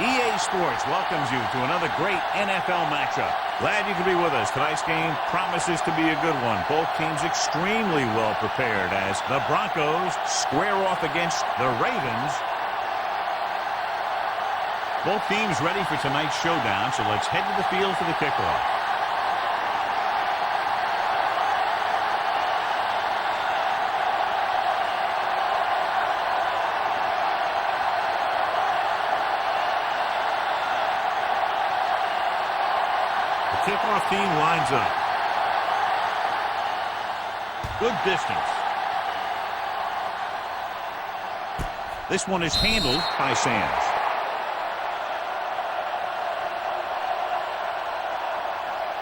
EA Sports welcomes you to another great NFL matchup. Glad you can be with us. Tonight's game promises to be a good one. Both teams extremely well prepared as the Broncos square off against the Ravens. Both teams ready for tonight's showdown, so let's head to the field for the kickoff. Kickoff team lines up. Good distance. This one is handled by Sands.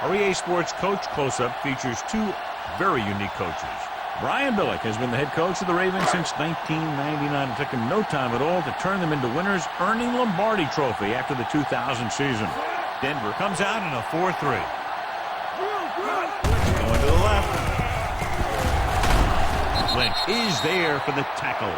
Our EA Sports Coach Close-Up features two very unique coaches. Brian Billick has been the head coach of the Ravens since 1999. It took him no time at all to turn them into winners, earning Lombardi Trophy after the 2000 season. Denver comes out in a 4-3. Going to the left. Lynch is there for the tackle.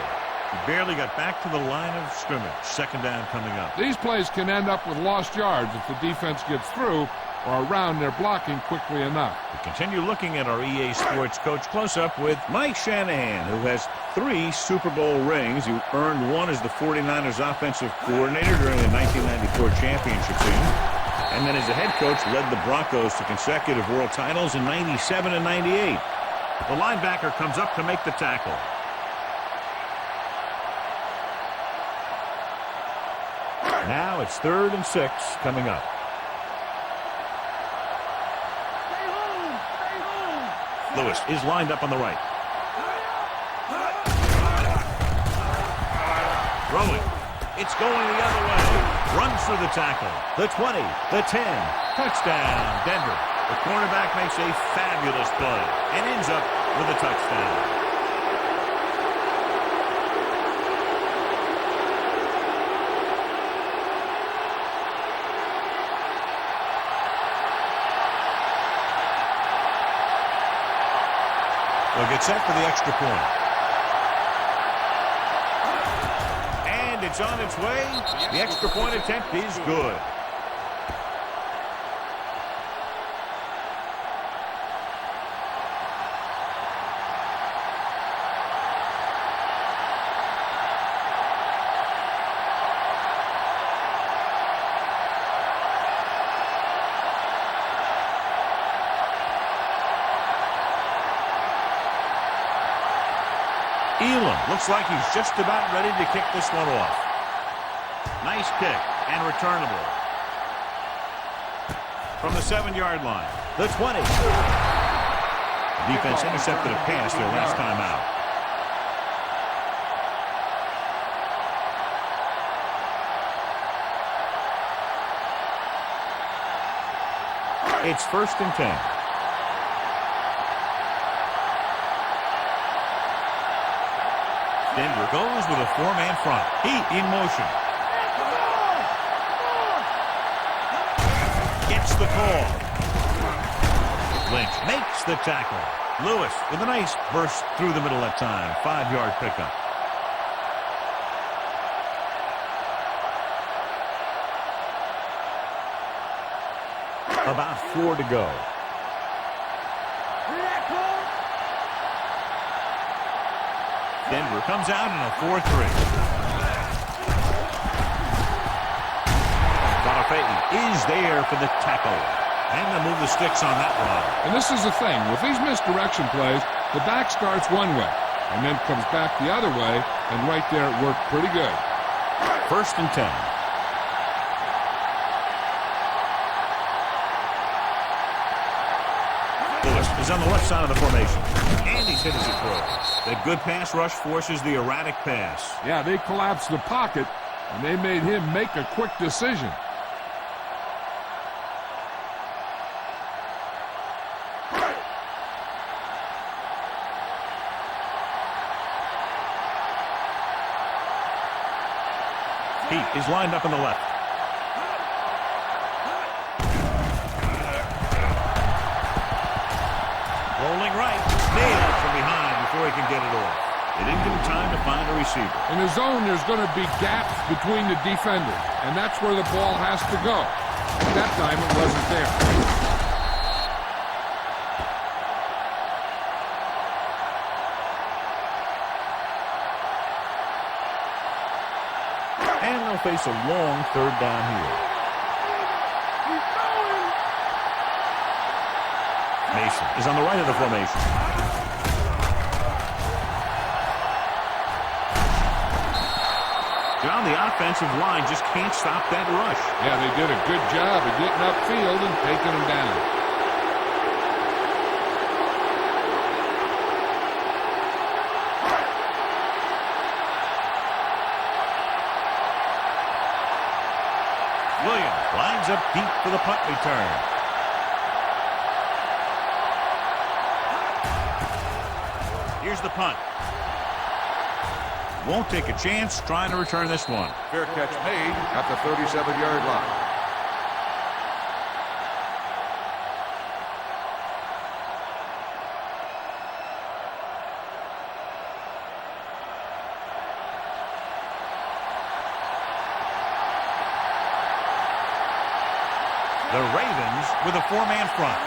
He barely got back to the line of scrimmage. Second down coming up. These plays can end up with lost yards if the defense gets through or around their blocking quickly enough. We continue looking at our EA Sports Coach Close-Up with Mike Shanahan, who has 3 Super Bowl rings. He earned one as the 49ers offensive coordinator during the 1994 championship season. And then as a head coach, led the Broncos to consecutive world titles in 97 and 98. The linebacker comes up to make the tackle. Now it's 3rd and 6 coming up. Lewis is lined up on the right. Throwing. It's going the other way. Runs for the tackle. The 20, the 10. Touchdown, Denver. The cornerback makes a fabulous play and ends up with a touchdown. They'll get set for the extra point. It's on its way. The extra point attempt is good. Elam looks like he's just about ready to kick this one off. Nice kick and returnable. From the 7-yard line. The 20. The defense intercepted a pass their last time out. It's 1st and 10. Denver goes with a 4-man front. Heat in motion. Gets the call. Lynch makes the tackle. Lewis with a nice burst through the middle that time. 5-yard pickup. About 4 to go. Denver comes out in a 4-3. Bonifati is there for the tackle. And they'll move the sticks on that one. And this is the thing. With these misdirection plays, the back starts one way and then comes back the other way, and right there it worked pretty good. 1st and 10. Lewis is on the left side of the formation. And he's hit as he throws. That good pass rush forces the erratic pass. Yeah, they collapsed the pocket, and they made him make a quick decision. Pete is lined up on the left. Rolling right. Nailed from behind before he can get it off. They didn't give him time to find a receiver. In the zone, there's going to be gaps between the defenders, and that's where the ball has to go. At that time, it wasn't there. And they'll face a long third down here. Mason is on the right of the formation. John, the offensive line just can't stop that rush. Yeah, they did a good job of getting upfield and taking them down. Williams lines up deep for the punt return. Here's the punt. Won't take a chance trying to return this one. Fair catch made at the 37-yard line. The Ravens with a four-man front.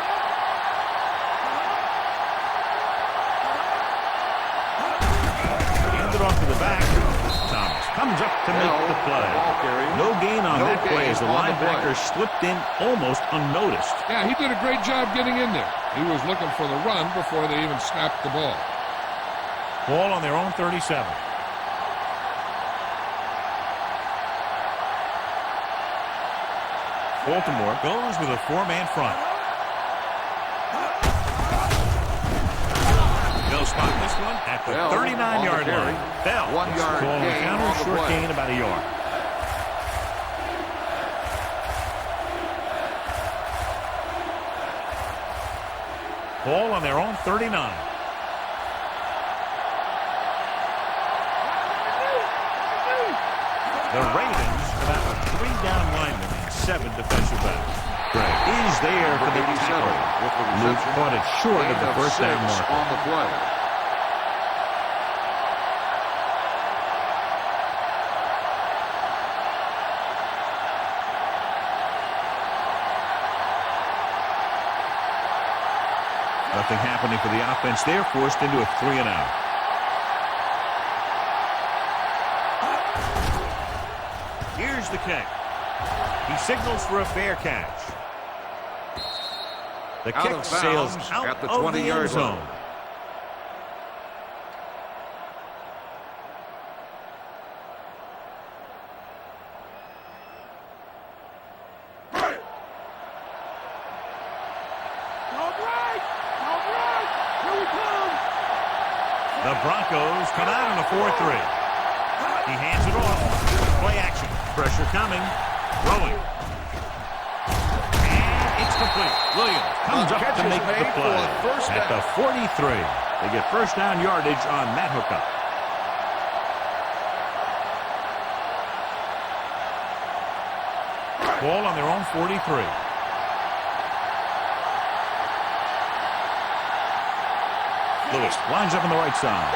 Hand it off to the back. Thomas comes up to make the play. No gain on that play as the linebacker slipped in almost unnoticed. Yeah, he did a great job getting in there. He was looking for the run before they even snapped the ball. Ball on their own 37. Baltimore goes with a four-man front. They'll spot this one at the 39-yard line. Bell. 1 yard gain counter, on the short play. gain about a yard. Ball on their own 39. The Ravens about a 3-down lineman and 7 defensive backs. Gregg is there for the tackle. Luke caught it short of the first down mark. On the play. Nothing happening for the offense. They're forced into a 3-and-out. Here's the kick. He signals for a fair catch. The Out kick of sails bounds out at the of 20-yard end zone. line. The Broncos come out on a 4-3. He hands it off. Play action. Pressure coming. Throwing. And it's complete. Williams comes up to make the play. At the 43. They get first down yardage on that hookup. Ball on their own 43. Lewis lines up on the right side.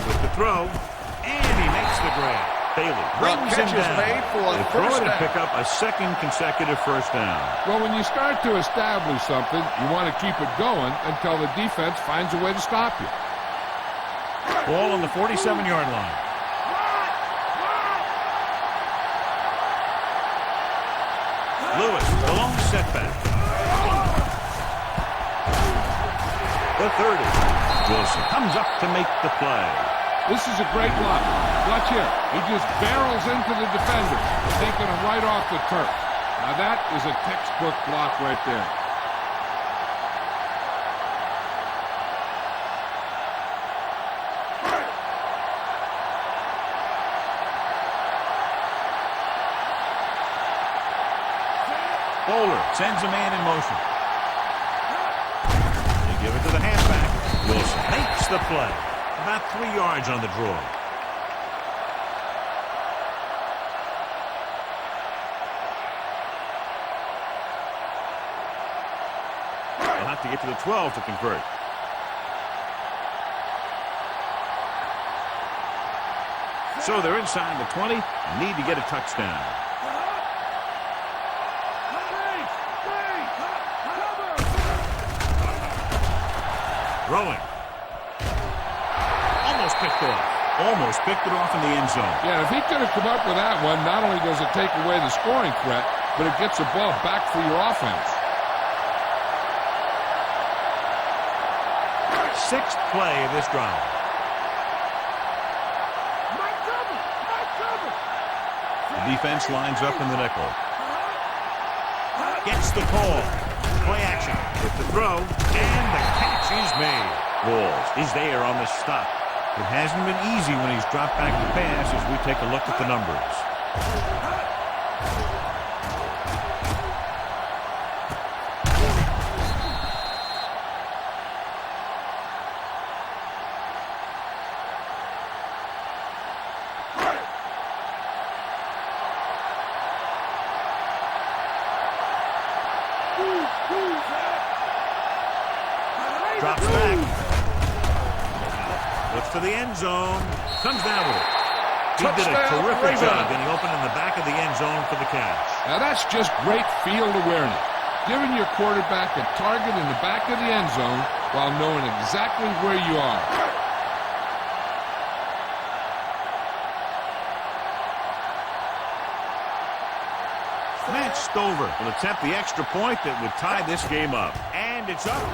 With the throw, and he makes the grab. Bailey brings him down. They throw it and pick up a second consecutive first down. Well, when you start to establish something, you want to keep it going until the defense finds a way to stop you. Ball on the 47-yard line. Lewis, the long setback. The 30. Wilson comes up to make the play. This is a great block. Watch here. He just barrels into the defender, taking him right off the turf. Now that is a textbook block right there. Bowler sends a man in motion. They give it to the halfback. Wilson makes the play. About 3 yards on the draw. They'll have to get to the 12 to convert. So they're inside the 20, need to get a touchdown. Throwing. Almost picked off. Almost picked it off in the end zone. Yeah, if he could have come up with that one, not only does it take away the scoring threat, but it gets the ball back for your offense. Sixth play of this drive. The defense lines up in the nickel. Gets the call. Play action with the throw, and the catch is made. Walls is there on the stop. It hasn't been easy when he's dropped back to pass as we take a look at the numbers. Drops back. Looks to the end zone. Comes down with it. He did a terrific job getting open in the back of the end zone for the catch. Now that's just great field awareness. Giving your quarterback a target in the back of the end zone while knowing exactly where you are. Matt Stover will attempt the extra point that would tie this game up. And it's up.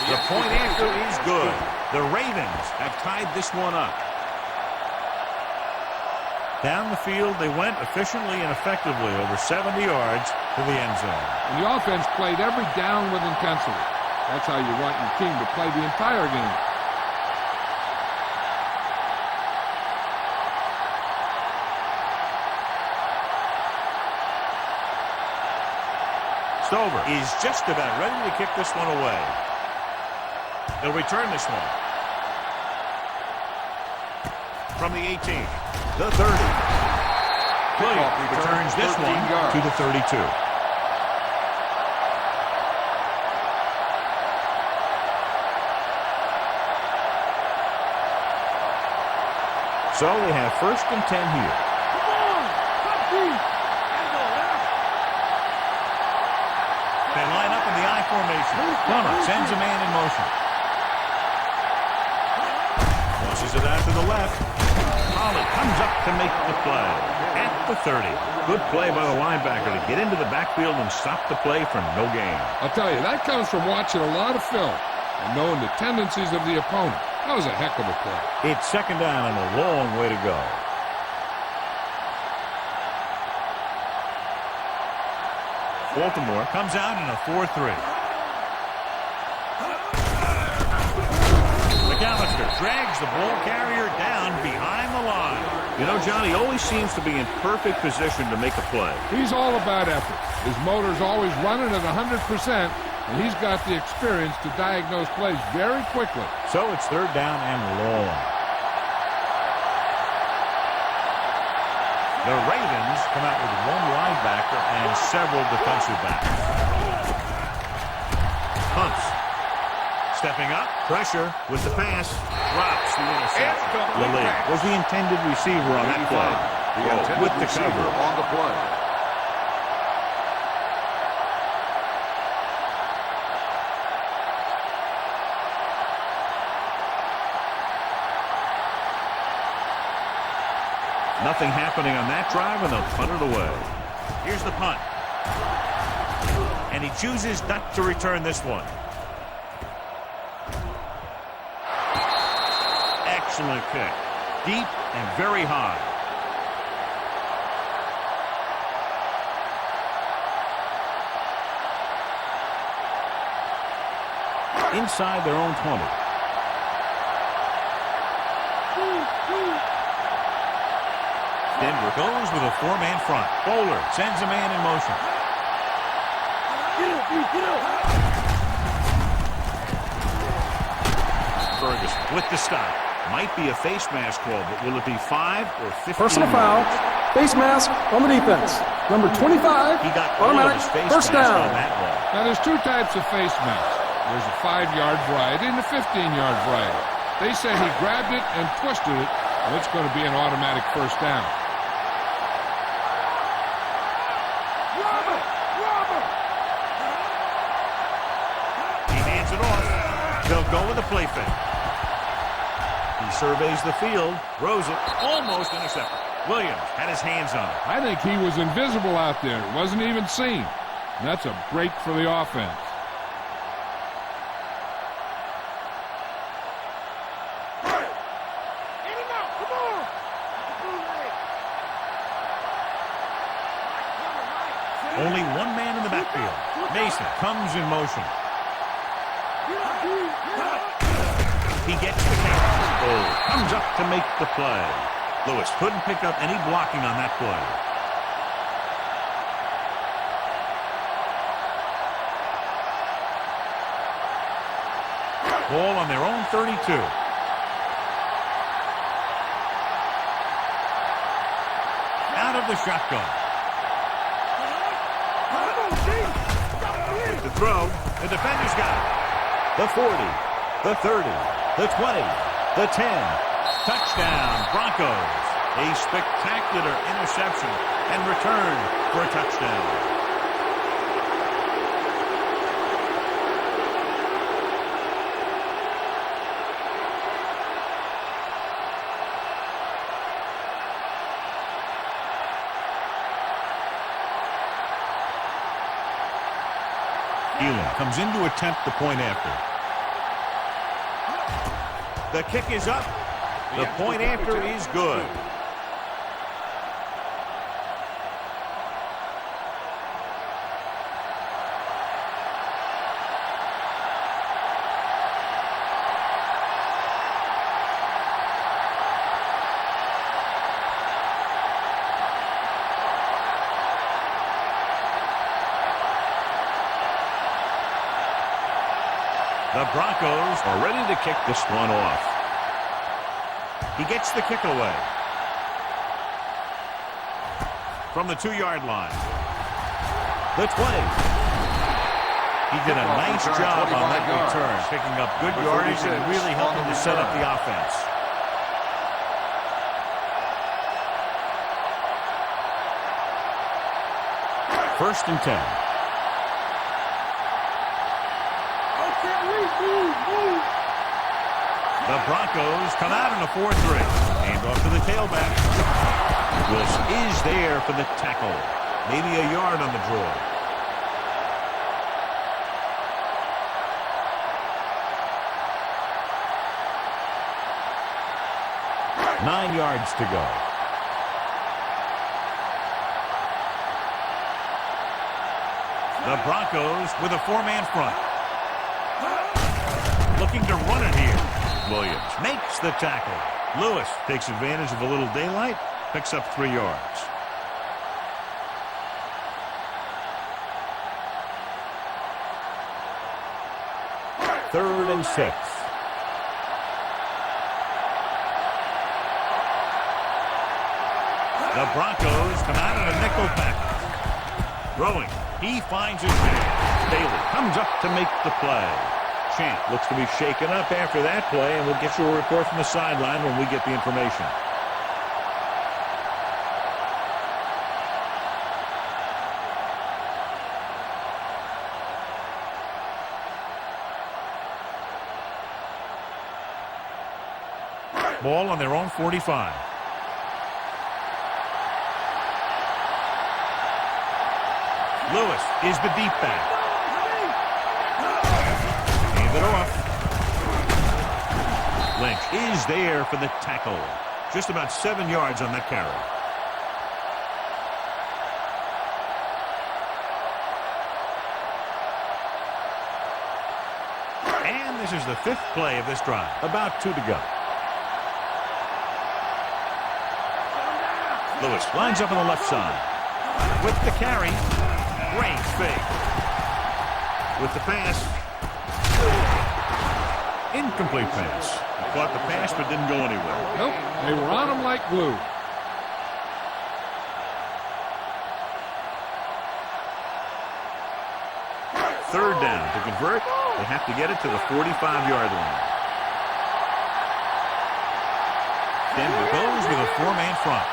The point after is good. The Ravens have tied this one up. Down the field, they went efficiently and effectively over 70 yards to the end zone. And the offense played every down with intensity. That's how you want your team to play the entire game. Stover is just about ready to kick this one away. They'll return this one. From the 18, the 30. Williams returns this one to the 32. So they have 1st and 10 here. They line up in the I formation. Plummer sends a man in motion. Tosses it out to the left. Holly comes up to make the play. At the 30. Good play by the linebacker to get into the backfield and stop the play for no gain. I'll tell you, that comes from watching a lot of film and knowing the tendencies of the opponent. That was a heck of a play. It's 2nd down and a long way to go. Baltimore comes out in a 4-3. McAllister drags the ball carrier down behind the line. You know, John, he always seems to be in perfect position to make a play. He's all about effort. His motor's always running at 100%, and he's got the experience to diagnose plays very quickly. So it's 3rd down and long. The Ravens come out with 1 linebacker and several defensive backs. Hunts. Stepping up. Pressure with the pass. Drops the interception. Lilly was the intended receiver on that play. The intended with the receiver cover. on the play. Nothing happening on that drive, and they'll punt it away. Here's the punt. And he chooses not to return this one. Excellent kick. Deep and very high. Inside their own 20. Denver goes with a 4-man front. Bowler sends a man in motion. Ferguson with the stop. Might be a face mask call, but will it be 5 or 15? Personal foul. Face mask on the defense. Number 25. He got all of his face First mask down. on that ball. Now, there's 2 types of face masks. There's a 5-yard variety and a 15-yard variety. They say he grabbed it and twisted it Well, it's going to be an automatic first down. He hands it off. They'll go with the play fake. He surveys the field, throws it, almost intercepted. Williams had his hands on it. I think he was invisible out there. It wasn't even seen. And that's a break for the offense. Only one man in the backfield. Mason comes in motion. He gets the catch. Oh, comes up to make the play. Lewis couldn't pick up any blocking on that play. Ball on their own 32. Out of the shotgun. The throw. The defender's got it. The 40. The 30. The 20. The 10. Touchdown, Broncos. A spectacular interception and return for a touchdown. Elam comes in to attempt the point after. The kick is up. The point after is good. The Broncos are ready to kick this one off. He gets the kick away. From the 2-yard line. The 20. He did a nice job on that return, picking up good yardage and really helping to set up the offense. First and 10. The Broncos come out in a 4-3. Hand off to the tailback. Wilson is there for the tackle. Maybe a yard on the draw. Nine yards to go. The Broncos with a 4-man front. Looking to run it here. Williams makes the tackle. Lewis takes advantage of a little daylight, picks up 3 yards. Third and 6. The Broncos come out in a nickel package. Throwing. He finds his man. Bailey comes up to make the play. Champ looks to be shaken up after that play, and we'll get you a report from the sideline when we get the information. Ball on their own 45. Lewis is the deep back. Hand it off. Lynch is there for the tackle. Just about 7 yards on that carry. And this is the 5th play of this drive. About 2 to go. Lewis lines up on the left side. With the carry. Great fake. With the pass. Incomplete pass. Caught the pass but didn't go anywhere. Nope. They were on him like glue. Third down. To convert, they have to get it to the 45-yard line. Denver goes four-man front.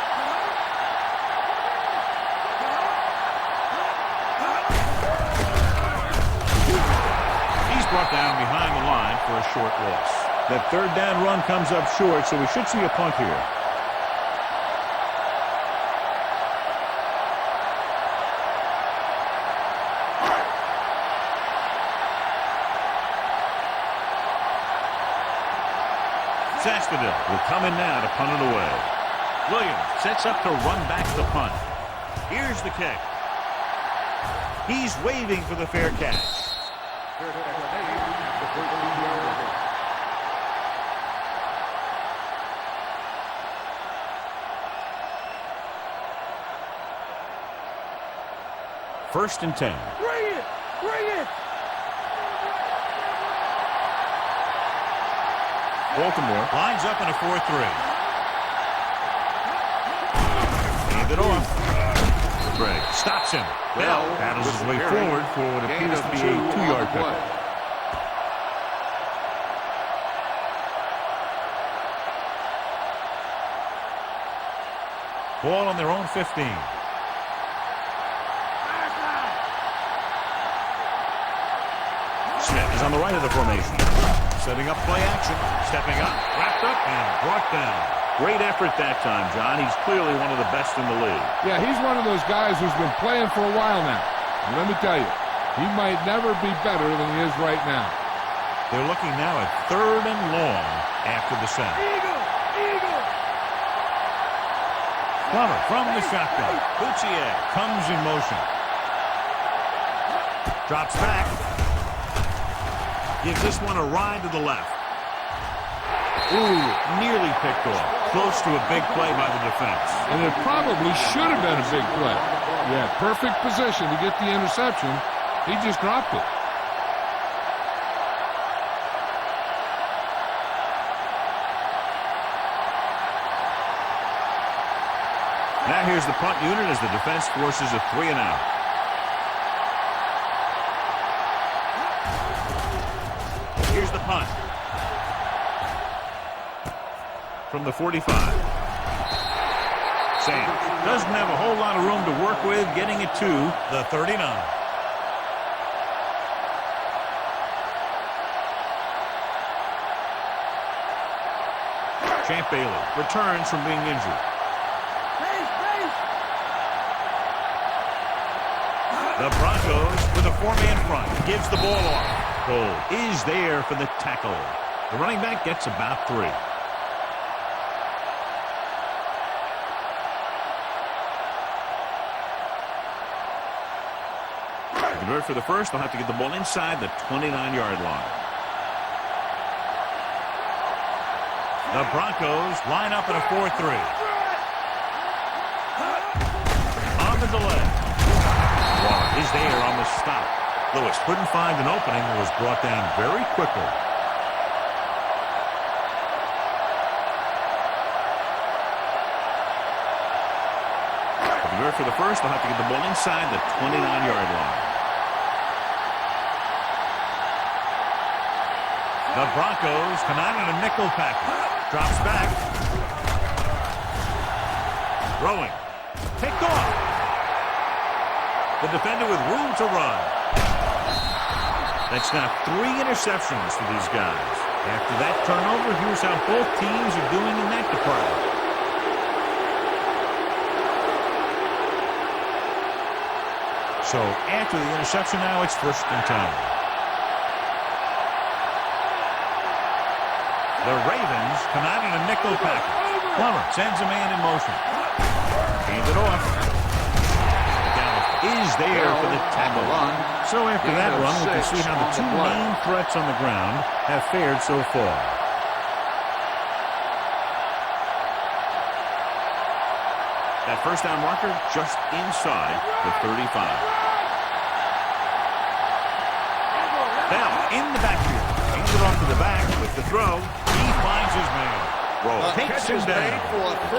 He's brought down behind the line for a short loss. That third down run comes up short, so we should see a punt here. Sastadil will come in now to punt it away. Williams sets up to run back the punt. Here's the kick. He's waving for the fair catch. First and 10. Bring it! Bring it! Baltimore lines up in a 4-3. Hand it off. Gregg stops him. Bell battles his way forward for what appears to be a 2-yard pickup. Ball on their own 15. Smith is on the right of the formation. Setting up play action. Stepping up, wrapped up, and brought down. Great effort that time, John. He's clearly one of the best in the league. Yeah, he's one of those guys who's been playing for a while now. And let me tell you, he might never be better than he is right now. They're looking now at 3rd and long after the sack. Eagle! Plummer from the shotgun. Bouchier comes in motion. Drops back. Gives this one a ride to the left. Ooh, nearly picked off. Close to a big play by the defense. And it probably should have been a big play. Yeah, perfect position to get the interception. He just dropped it. Now here's the punt unit as the defense forces a 3-and-out. Here's the punt. From the 45. Sam doesn't have a whole lot of room to work with, getting it to the 39. Champ Bailey returns from being injured. The Broncos with a 4-man front. Gives the ball off. Cole is there for the tackle. The running back gets about 3. To convert for the first, they'll have to get the ball inside the 29-yard line. The Broncos line up in a 4-3. On the delay. Is there on the stop. Lewis couldn't find an opening and was brought down very quickly. To convert for the first, they'll have to get the ball inside the 29-yard line. The Broncos come out in a nickel package. Drops back. Throwing. Picked off. The defender with room to run. That's now 3 interceptions for these guys. After that turnover, here's how both teams are doing in that department. So after the interception now, it's 1st and 10. The Ravens come out in a nickel package. Plummer sends a man in motion. Hands it off. Is there for the tackle. So after that run, we can see how the 2 main threats on the ground have fared so far. That first down marker just inside the 35. Bell in the backfield. Hands it off to the back with the throw. He finds his man. Takes him down.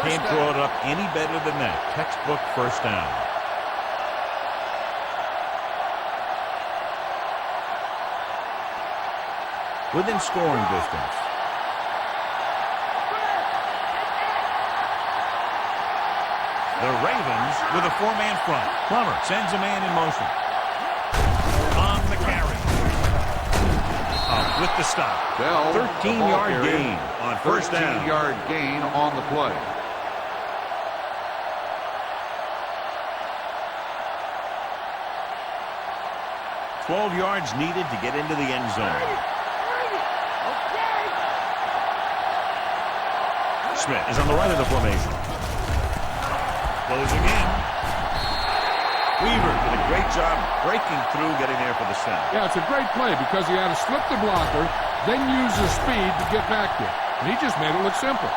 Can't draw it up any better than that. Textbook first down. Within scoring distance. The Ravens with a four-man front. Plummer sends a man in motion. On the carry. With the stop. 13-yard gain on first down. 13-yard gain on the play. $12 yards needed to get into the end zone. Smith is on the right of the formation. Closing in. Weaver did a great job breaking through, getting there for the sack. Yeah, it's a great play because he had to slip the blocker, then use his speed to get back there. And he just made it look simple.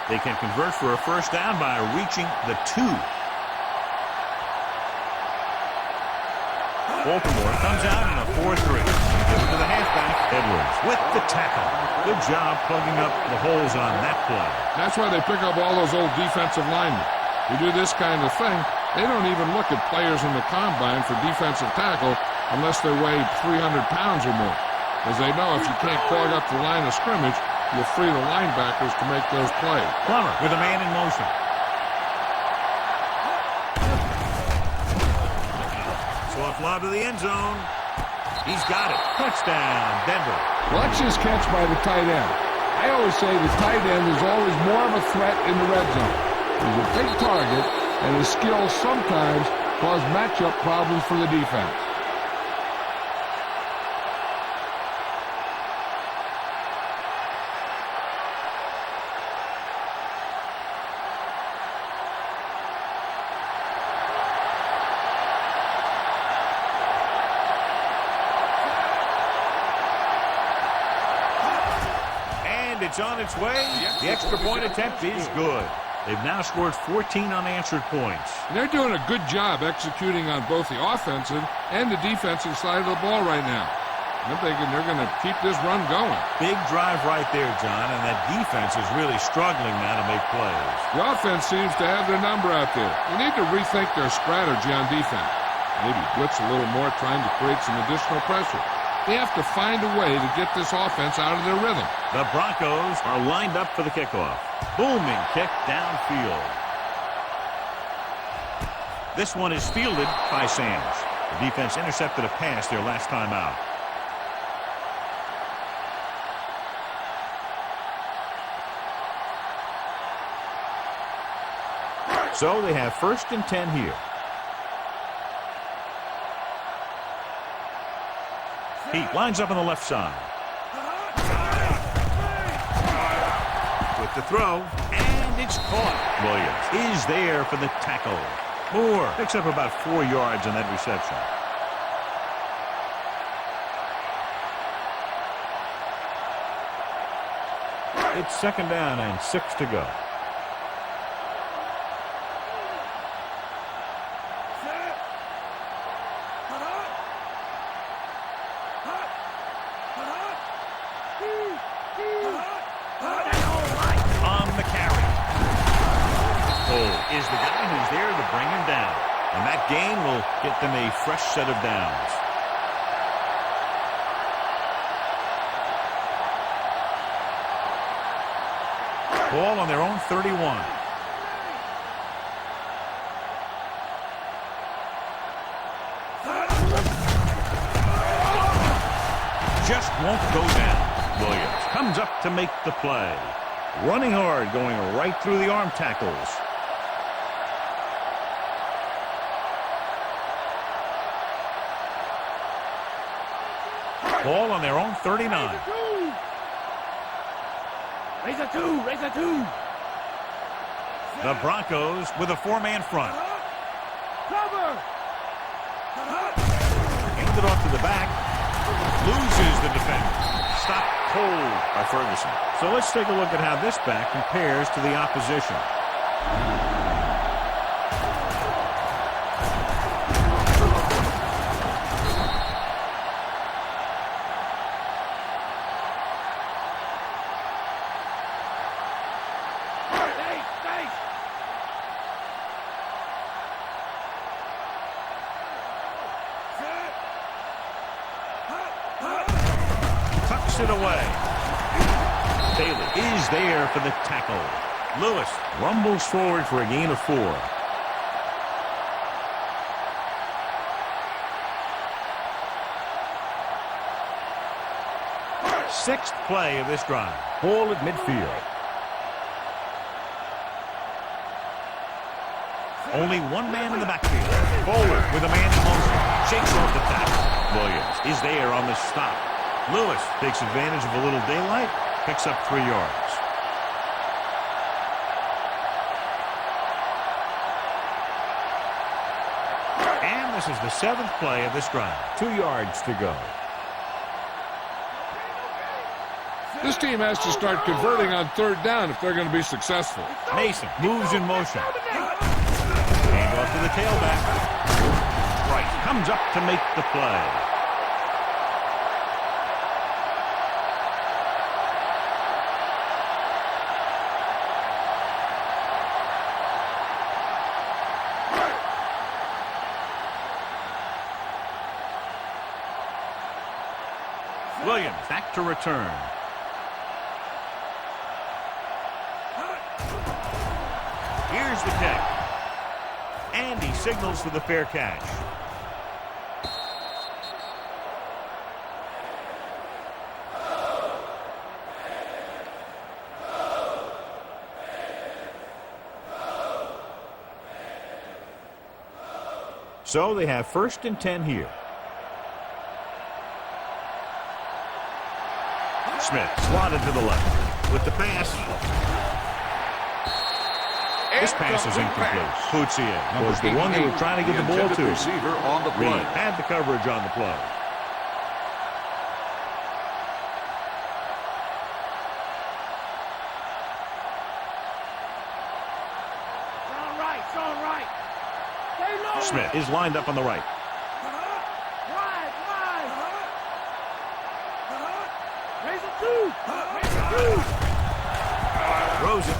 They can convert for a first down by reaching the 2. Baltimore comes out in a 4-3. Give it to the halfback, Edwards, with the tackle. Good job plugging up the holes on that play. That's why they pick up all those old defensive linemen. You do this kind of thing, they don't even look at players in the combine for defensive tackle unless they weigh 300 pounds or more. Because they know if you can't clog up the line of scrimmage, you'll free the linebackers to make those plays. Plummer with a man in motion. Soft lob to the end zone. He's got it. Touchdown, Denver. Watch this catch by the tight end. I always say the tight end is always more of a threat in the red zone. He's a big target, and his skills sometimes cause matchup problems for the defense. It's on its way. The extra point attempt is good. They've now scored 14 unanswered points. They're doing a good job executing on both the offensive and the defensive side of the ball right now. I'm thinking they're going to keep this run going. Big drive right there, John, and that defense is really struggling now to make plays. The offense seems to have their number out there. They need to rethink their strategy on defense. Maybe blitz a little more, trying to create some additional pressure. They have to find a way to get this offense out of their rhythm. The Broncos are lined up for the kickoff. Booming kick downfield. This one is fielded by Sams. The defense intercepted a pass their last time out. So they have 1st and 10 here. He lines up on the left side. With the throw, and it's caught. Williams is there for the tackle. Moore picks up about 4 yards on that reception. It's 2nd down and 6 to go. Is the guy who's there to bring him down. And that gain will get them a fresh set of downs. Ball on their own 31. Just won't go down. Williams comes up to make the play. Running hard, going right through the arm tackles. Ball on their own 39. Raise a two. Raise a two. The Broncos with a 4-man front. Cover. Handed off to the back. Loses the defender. Stopped cold by Ferguson. So let's take a look at how this back compares to the opposition. knocks it away. Taylor is there for the tackle. Lewis rumbles forward for a gain of 4. Sixth play of this drive. Ball at midfield. Only one man in the backfield. Forward with a man in motion. Shakes off the tackle. Williams is there on the stop. Lewis takes advantage of a little daylight. Picks up 3 yards. And this is the 7th play of this drive. 2 yards to go. This team has to start converting on 3rd down if they're going to be successful. Mason moves in motion. Hand off to the tailback. Price comes up to make the play. Williams back to return. Here's the kick. And he signals for the fair catch. So they have 1st and 10 here. Smith slotted to the left with the pass. This pass is incomplete. Putsier was the one they were trying to get the ball to. Receiver on the play. Reed had the coverage on the play. Strong right, strong right. Stay low. Smith is lined up on the right. Wide, wide. Raise it 2. Raise it 2. Throws it.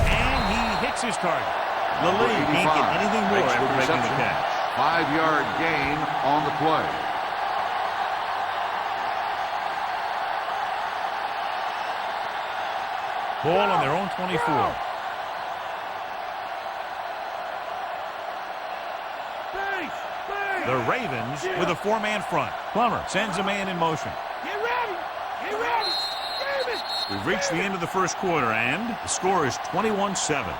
And he hits his target. Lilly can't get anything more after making the catch. 5-yard gain on the play. Ball on their own 24. The Ravens with a 4-man front. Plummer sends a man in motion. Get ready. Get ready. David. We've reached the end of the first quarter, and the score is 21-7.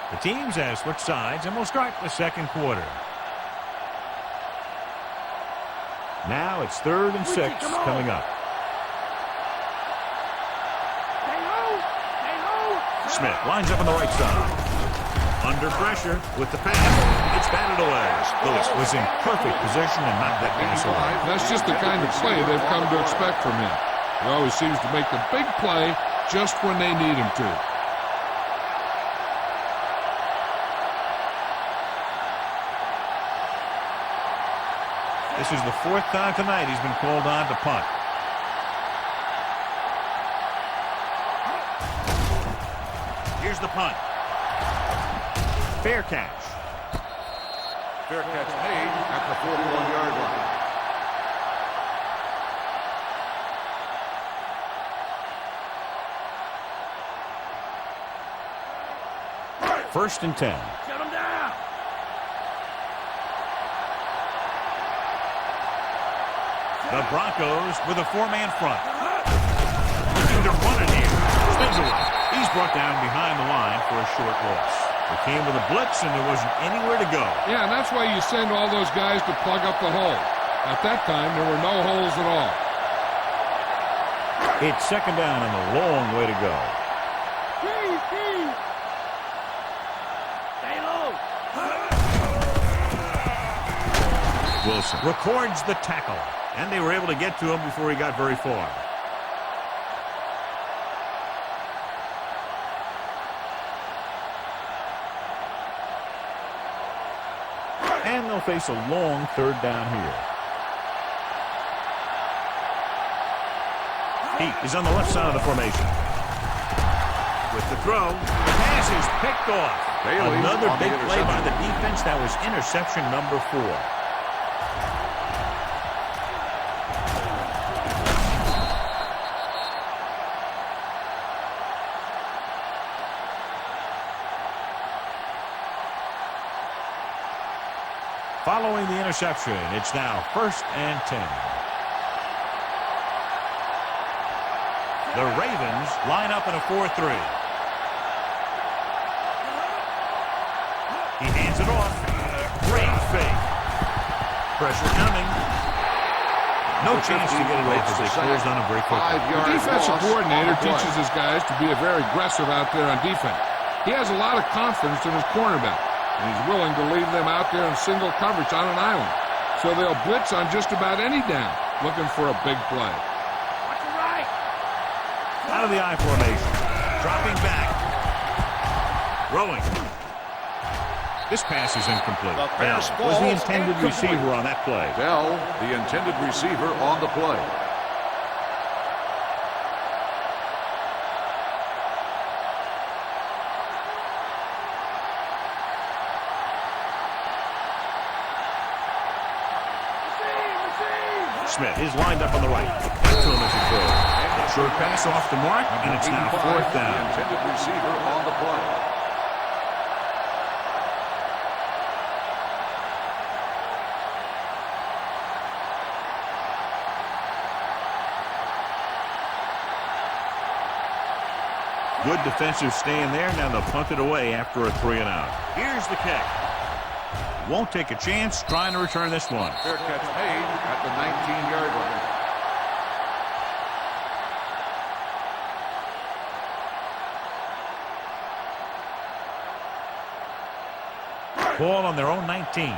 The teams have switched sides, and we'll start the second quarter. Now it's 3rd and 6 coming up. Stay low. Stay low. Smith lines up on the right side. Under pressure with the pass. It's batted away. Lewis was in perfect position and knocked that pass away. That's just the kind of play they've come to expect from him. He always seems to make the big play just when they need him to. This is the 4th time tonight he's been called on to punt. Here's the punt. Fair catch. Fair catch made at the 41-yard line. 1st and 10. Shut him down. The Broncos with a 4-man front. Looking to run it here. Spins away. He's brought down behind the line for a short loss. They came with a blitz, and there wasn't anywhere to go. Yeah, and that's why you send all those guys to plug up the hole. At that time, there were no holes at all. It's 2nd down and a long way to go. Stay low. Wilson records the tackle, and they were able to get to him before he got very far. And they'll face a long 3rd down here. Heat is on the left side of the formation. With the throw, the pass is picked off. Bailey Another on the big play by interception. the defense. That was interception number 4. following the interception. It's now 1st and 10. The Ravens line up in a 4-3. He hands it off. Great fake. Pressure coming. No chance to get it off as they closed on a break. The defensive coordinator teaches his guys to be very aggressive out there on defense. He has a lot of confidence in his cornerback, and he's willing to leave them out there in single coverage on an island. So they'll blitz on just about any down, looking for a big play. Watch your right. Out of the I formation. Dropping back. Throwing. This pass is incomplete. Bell was the intended receiver on that play. Bell, the intended receiver on the play. Smith is lined up on the right. Back to him as he throws. Short pass off the mark, and it's now 4th down. The intended receiver on the play. Good defensive stand there. Now they'll punt it away after a 3-and-out. Here's the kick. Won't take a chance trying to return this one. Fair catch made at the 19-yard line. Ball on their own 19.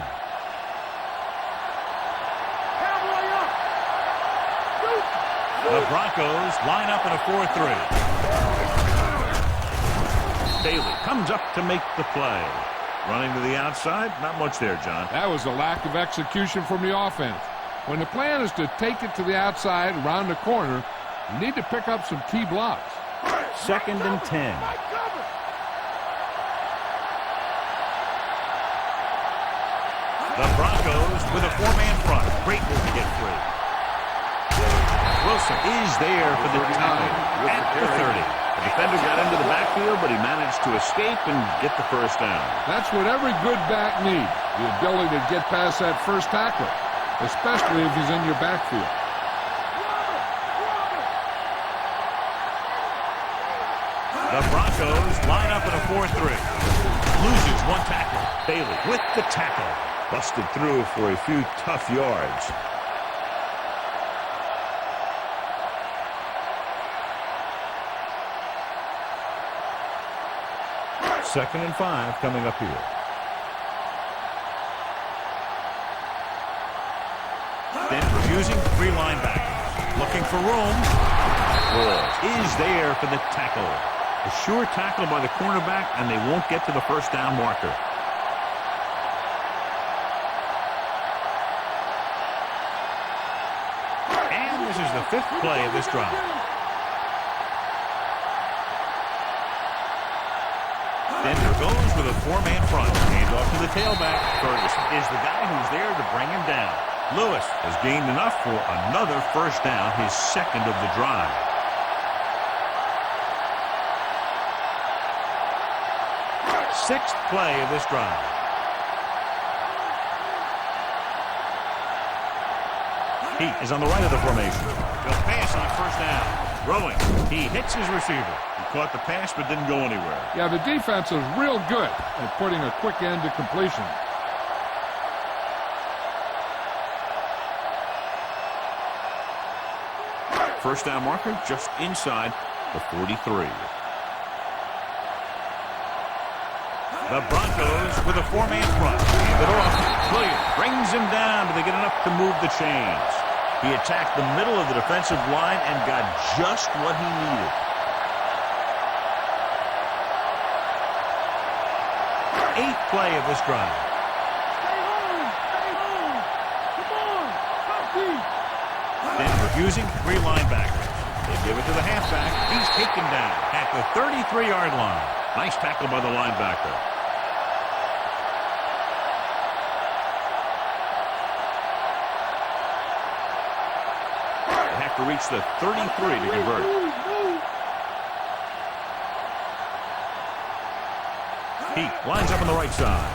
The Broncos line up in a 4-3. Bailey comes up to make the play. Running to the outside, not much there, John. That was a lack of execution from the offense. When the plan is to take it to the outside, around the corner, you need to pick up some key blocks. 2nd and 10. The Broncos with a 4-man front. Great move to get free. Wilson is there for the tie at the 30. The defender got into the backfield, but he managed to escape and get the 1st down. That's what every good back needs, the ability to get past that first tackler, especially if he's in your backfield. The Broncos line up in a 4-3. Loses one tackle. Bailey with the tackle. Busted through for a few tough yards. Second and 5 coming up here. Denver using 3 linebackers. Looking for room. Walls is there for the tackle. A sure tackle by the cornerback, and they won't get to the 1st down marker. And this is the 5th play of this drive. Denver goes with a 4-man front. Hand off to the tailback. Ferguson is the guy who's there to bring him down. Lewis has gained enough for another 1st down, his 2nd of the drive. Sixth play of this drive. Pete is on the right of the formation. He'll pass on 1st down. Throwing. He hits his receiver. He caught the pass but didn't go anywhere. Yeah, the defense is real good at putting a quick end to completion. First down marker just inside the 43. The Broncos with a 4-man front. Hand it off. Williams brings him down, but they get enough to move the chains. He attacked the middle of the defensive line and got just what he needed. Eighth play of this drive. Stay home. Stay home. Come on. Come deep. Denver using 3 linebackers. They give it to the halfback. He's taken down at the 33-yard line. Nice tackle by the linebacker. They have to reach the 33 to convert. Pete lines up on the right side.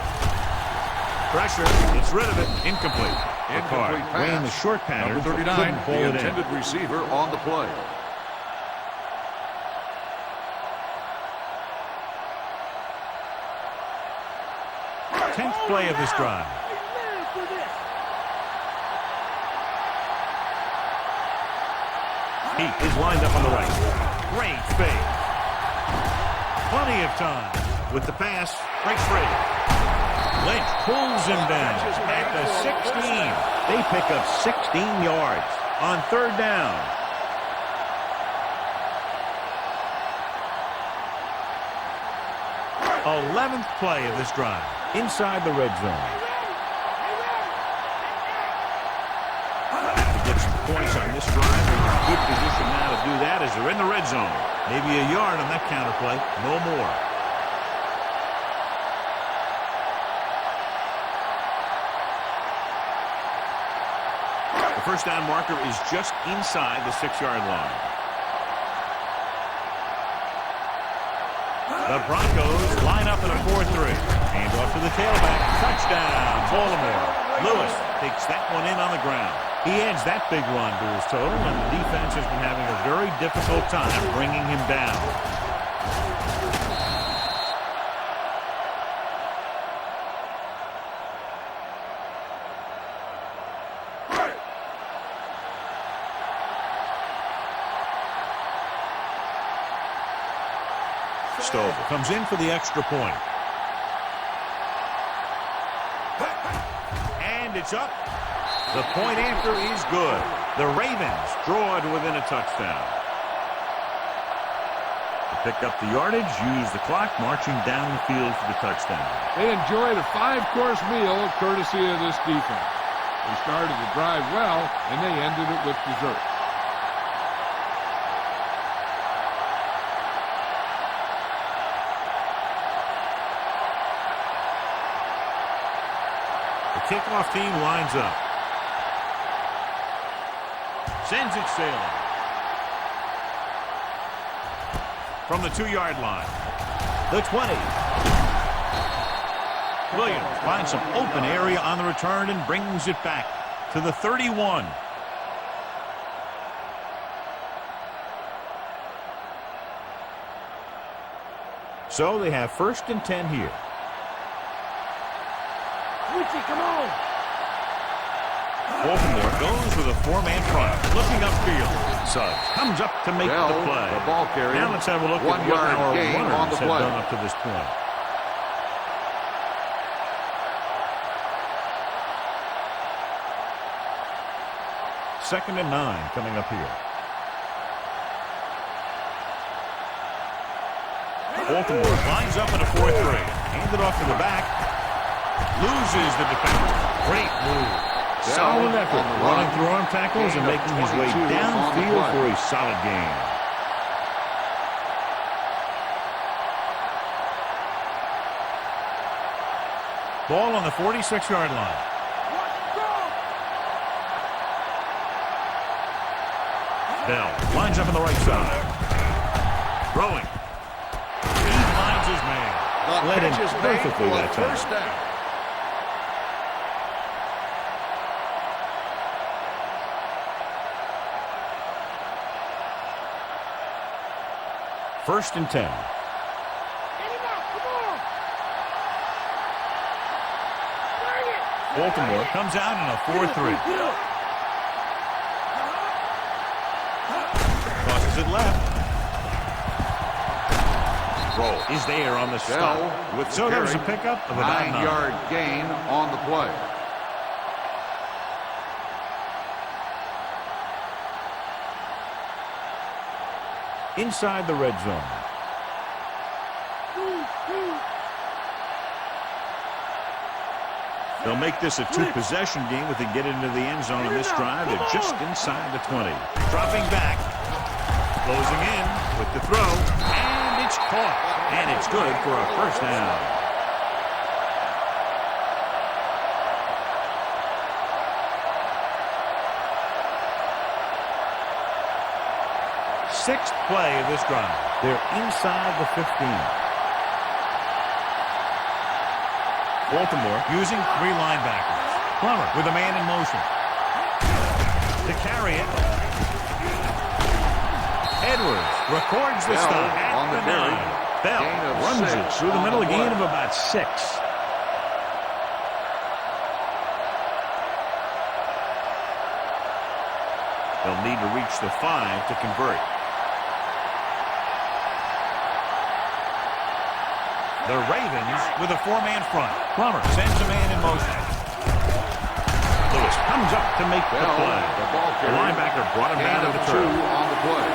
Pressure. Gets rid of it. Incomplete. Incomplete Ran the pass. short pattern. Number 39, Couldn't pull the it in. intended receiver on the play. Tenth play of this drive. He is lined up on the right. Great fake. Plenty of time. With the pass, breaks free. Lynch pulls him down at the 16. They pick up 16 yards on third down. Eleventh play of this drive. Inside the red zone. To get some points on this drive, they're in a good position now to do that as they're in the red zone. Maybe a yard on that counterplay. No more. The first down marker is just inside the 6-yard line. The Broncos line up in a 4-3. Hands off to the tailback. Touchdown, Baltimore. Lewis takes that one in on the ground. He adds that big run to his total, and the defense has been having a very difficult time bringing him down. Stover comes in for the extra point. And it's up. The point after is good. The Ravens draw it within a touchdown. To pick up the yardage, use the clock, marching down the field for the touchdown. They enjoyed a 5-course meal courtesy of this defense. They started the drive well, and they ended it with dessert. Kickoff team lines up. Sends it sailing. From the 2-yard line. The 20. Williams finds some open area on the return and brings it back to the 31. So they have 1st and 10 here. Come on. Baltimore goes with a 4-man front, looking upfield. Suggs comes up to make Bell, the play. the ball carrier. Now let's have a look at 1 what yard our gain on runners the have play. done up to this point. Second and 9 coming up here. Baltimore lines up in a 4-3. Handed off to the back. Loses the defender. Great move. Solid effort running through arm tackles and making his way downfield for a solid gain. Ball on the 46-yard line. Bell lines up on the right side. Throwing. He finds his man. Led in perfectly that time. First down. First and 10. Baltimore comes out in a 4-3. Tosses it left. Roll is there on the stop. Bell with the So that was a carry. pickup of about 9. 9-yard gain on the play. Inside the red zone. They'll make this a 2-possession game if they get into the end zone on this drive. They're just inside the 20. Dropping back. Closing in with the throw. And it's caught. And it's good for a first down. Sixth play of this drive. They're inside the 15. Baltimore using 3 linebackers. Plummer with a man in motion. To carry it. Edwards records the stop on the carry. Bell runs it through the middle, a gain of about 6. They'll need to reach the 5 to convert. The Ravens with a 4-man front. Plummer sends a man in motion. Lewis comes up to make the play. The linebacker brought him down to the turf. On the play.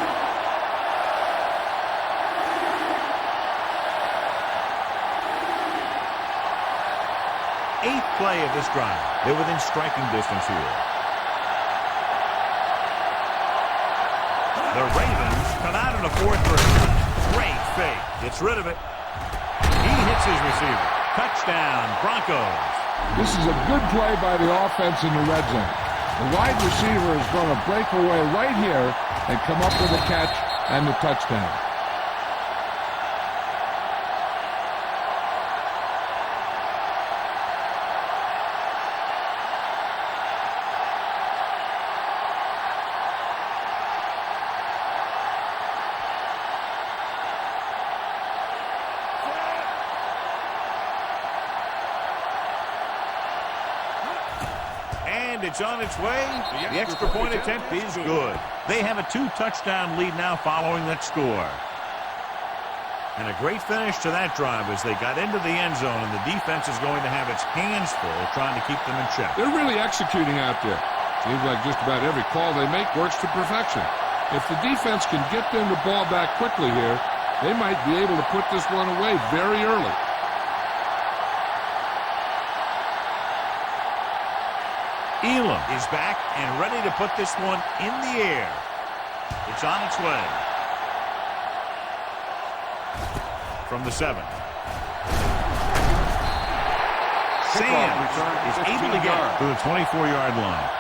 Eighth play of this drive. They're within striking distance here. The Ravens come out in a 4-3. Great fake. Gets rid of it. He hits his receiver. Touchdown, Broncos. This is a good play by the offense in the red zone. The wide receiver is going to break away right here and come up with a catch and the touchdown. And it's on its way. The extra point attempt is good. They have a 2-touchdown lead now following that score. And a great finish to that drive as they got into the end zone, and the defense is going to have its hands full trying to keep them in check. They're really executing out there. Seems like just about every call they make works to perfection. If the defense can get them the ball back quickly here, they might be able to put this one away very early. Elam is back and ready to put this one in the air. It's on its way. From the 7. Sands is able to get to the 24-yard line.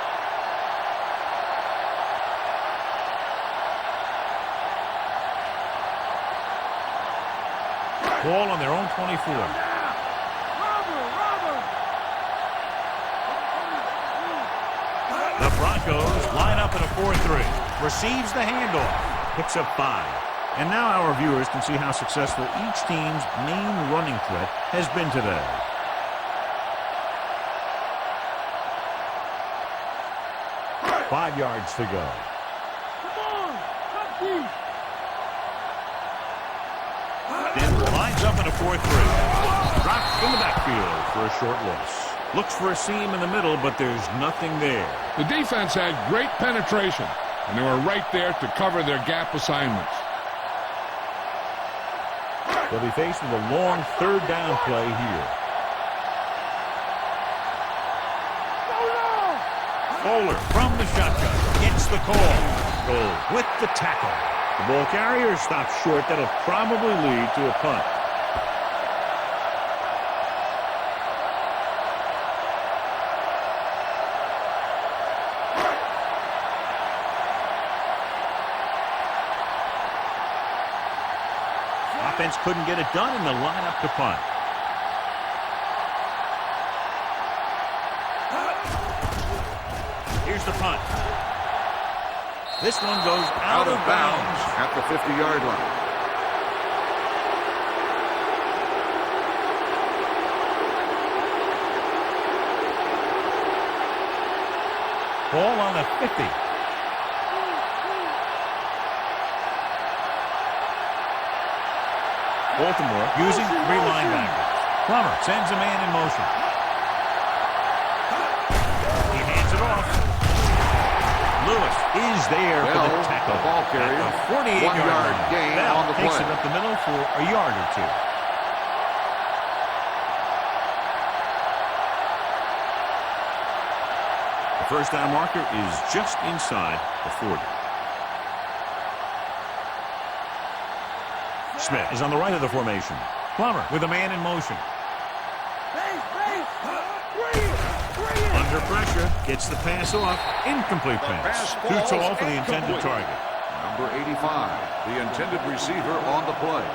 Ball on their own 24. The Broncos line up in a 4-3. Receives the handoff. Picks up 5. And now our viewers can see how successful each team's main running threat has been today. Five yards to go. Denver lines up in a 4-3. Dropped in the backfield for a short loss. Looks for a seam in the middle, but there's nothing there. The defense had great penetration, and they were right there to cover their gap assignments. They'll be faced with a long 3rd down play here. Bowler from the shotgun gets the call. Goal with the tackle. The ball carrier stops short. That'll probably lead to a punt. Offense couldn't get it done in the lineup to punt. Here's the punt. This one goes out of bounds at the 50-yard line. Ball on the 50. Baltimore using 3 linebackers. Plummer sends a man in motion. He hands it off. Lewis is there for the tackle. The ball carrier, 48-yard gain Bell on the takes play. it up the middle for a yard or 2. The first down marker is just inside the 40. Smith is on the right of the formation. Plummer with a man in motion. Under pressure, gets the pass off. Incomplete pass. Too tall for the intended target. Number 85, the intended receiver on the play.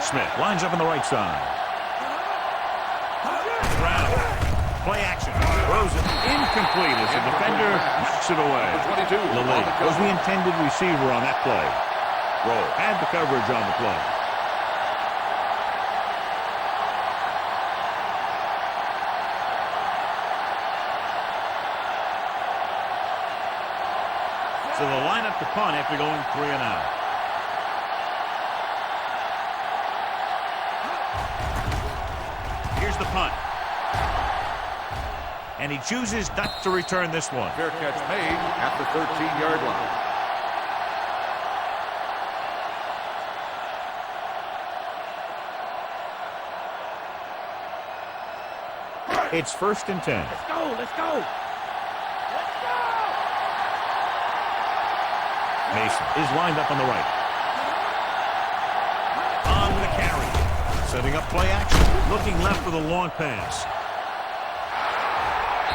Smith lines up on the right side. Brown. Play action. Throws it incomplete as the defender knocks it away. 22. Lilly was the intended receiver on that play. Roll had the coverage on the play. So they'll line up to punt after going 3 and out. Here's the punt. And he chooses not to return this one. Fair catch made at the 13-yard line. It's 1st and 10. Let's go. Let's go. Let's go. Mason is lined up on the right. On the carry. Setting up play action. Looking left for the long pass.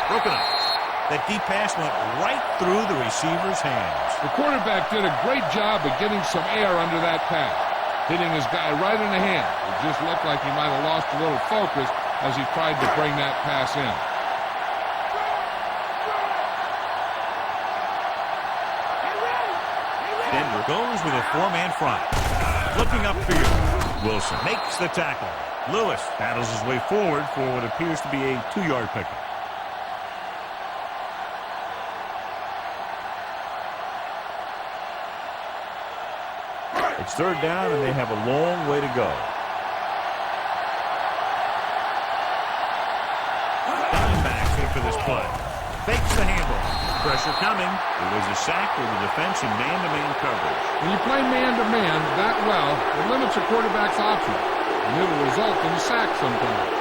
Broken up. That deep pass went right through the receiver's hands. The quarterback did a great job of getting some air under that pass, hitting his guy right in the hand. It just looked like he might have lost a little focus as he tried to bring that pass in. Denver goes with a 4-man front. Looking upfield. Wilson makes the tackle. Lewis battles his way forward for what appears to be a 2-yard pickup. It's 3rd down, and they have a long way to go. Diamondbacks in for this play. Fakes the handle. Pressure coming. It was a sack with the defense in man-to-man coverage. When you play man-to-man that well, it limits a quarterback's options, and it'll result in a sack sometimes.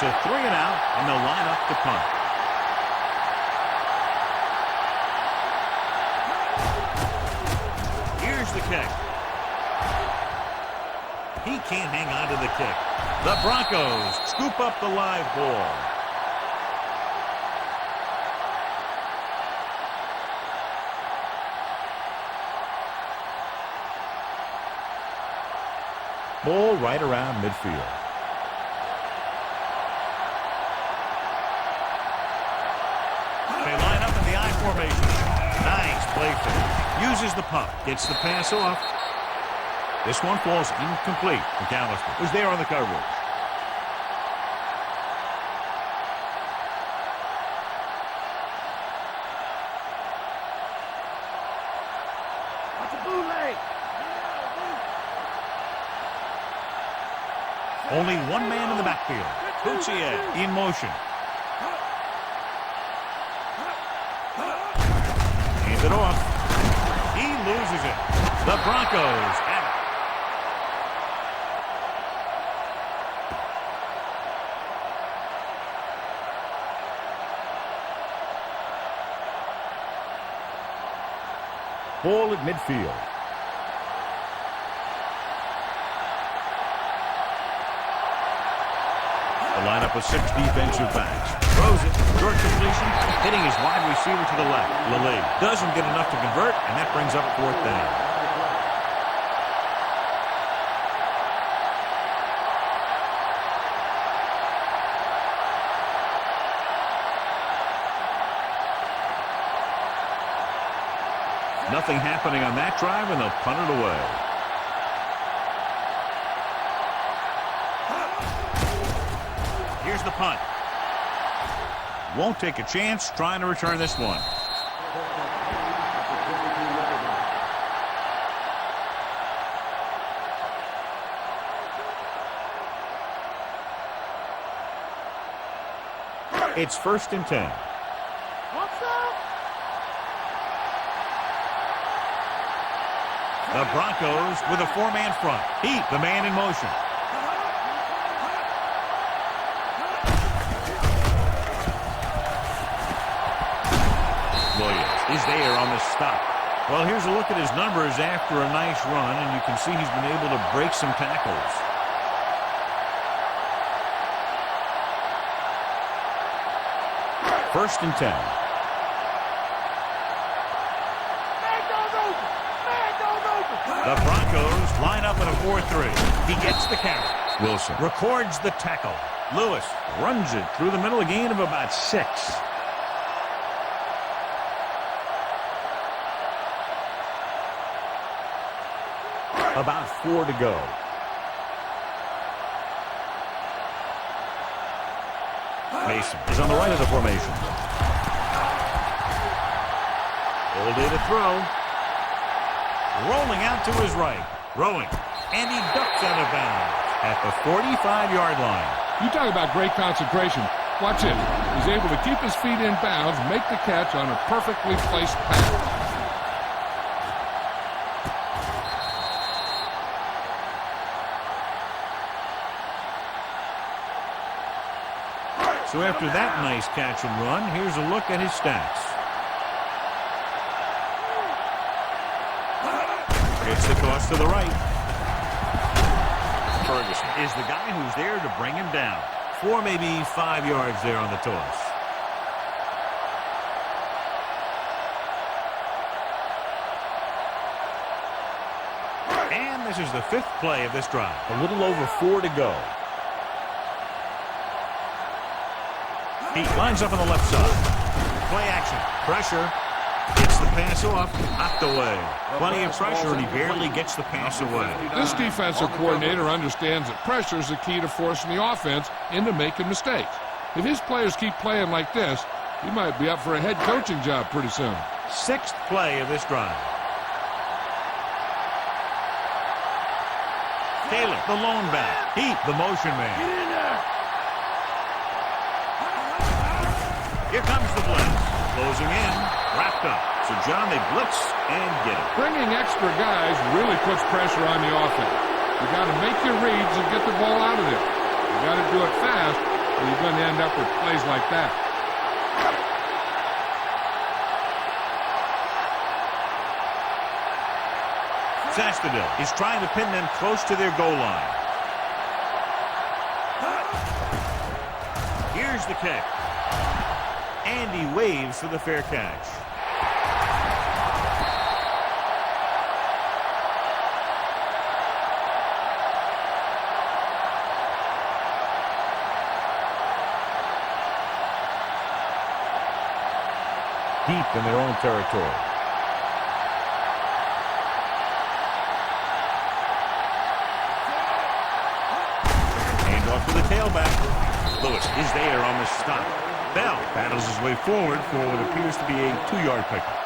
So 3 and out, and they'll line up to punt. Here's the kick. He can't hang on to the kick. The Broncos scoop up the live ball. Ball right around midfield. They line up in the I formation. Nice play fake. Uses the pump. Gets the pass off. This one falls incomplete. McAllister was there on the coverage. Watch the bootleg. Only one man in the backfield. Coutier in motion. Hands it off. He loses it. The Broncos have it. Ball at midfield. A lineup of 6 defensive backs. Throws it. Short completion. Hitting his wide receiver to the left. Lilly doesn't get enough to convert, and that brings up 4th down. Nothing happening on that drive, and they'll punt it away. Here's the punt. Won't take a chance trying to return this one. It's 1st and 10. The Broncos with a 4-man front. Heat, the man in motion. Williams is there on the stop. Well, here's a look at his numbers after a nice run, and you can see he's been able to break some tackles. First and 10. The Broncos line up in a 4-3. He gets the carry. Wilson records the tackle. Lewis runs it through the middle, a gain of about 6. About 4 to go. Mason is on the right of the formation. All day to throw. Rolling out to his right. Throwing. And he ducks out of bounds at the 45-yard line. You talk about great concentration. Watch it. He's able to keep his feet in bounds, make the catch on a perfectly placed pass. So after that nice catch and run, here's a look at his stats. It's the toss to the right. Ferguson is the guy who's there to bring him down. 4, maybe 5 yards there on the toss. And this is the 5th play of this drive. A little over 4 to go. He lines up on the left side. Play action. Pressure. Gets the pass off. Knocked away. Plenty of pressure, and he barely gets the pass away. This defensive coordinator understands that pressure is the key to forcing the offense into making mistakes. If his players keep playing like this, he might be up for a head coaching job pretty soon. 6th play of this drive. Taylor, the lone back. Heat, the motion man. Get in there. Here comes the blitz. Closing in. Wrapped up. So, John, they blitz and get it. Bringing extra guys really puts pressure on the offense. You got to make your reads and get the ball out of there. You got to do it fast, or you're going to end up with plays like that. Sastadil is trying to pin them close to their goal line. Here's the kick. And he waves for the fair catch. Deep in their own territory. Handoff to the tailback. Lewis is there on the stop. Bell battles his way forward for what appears to be a 2-yard pickup.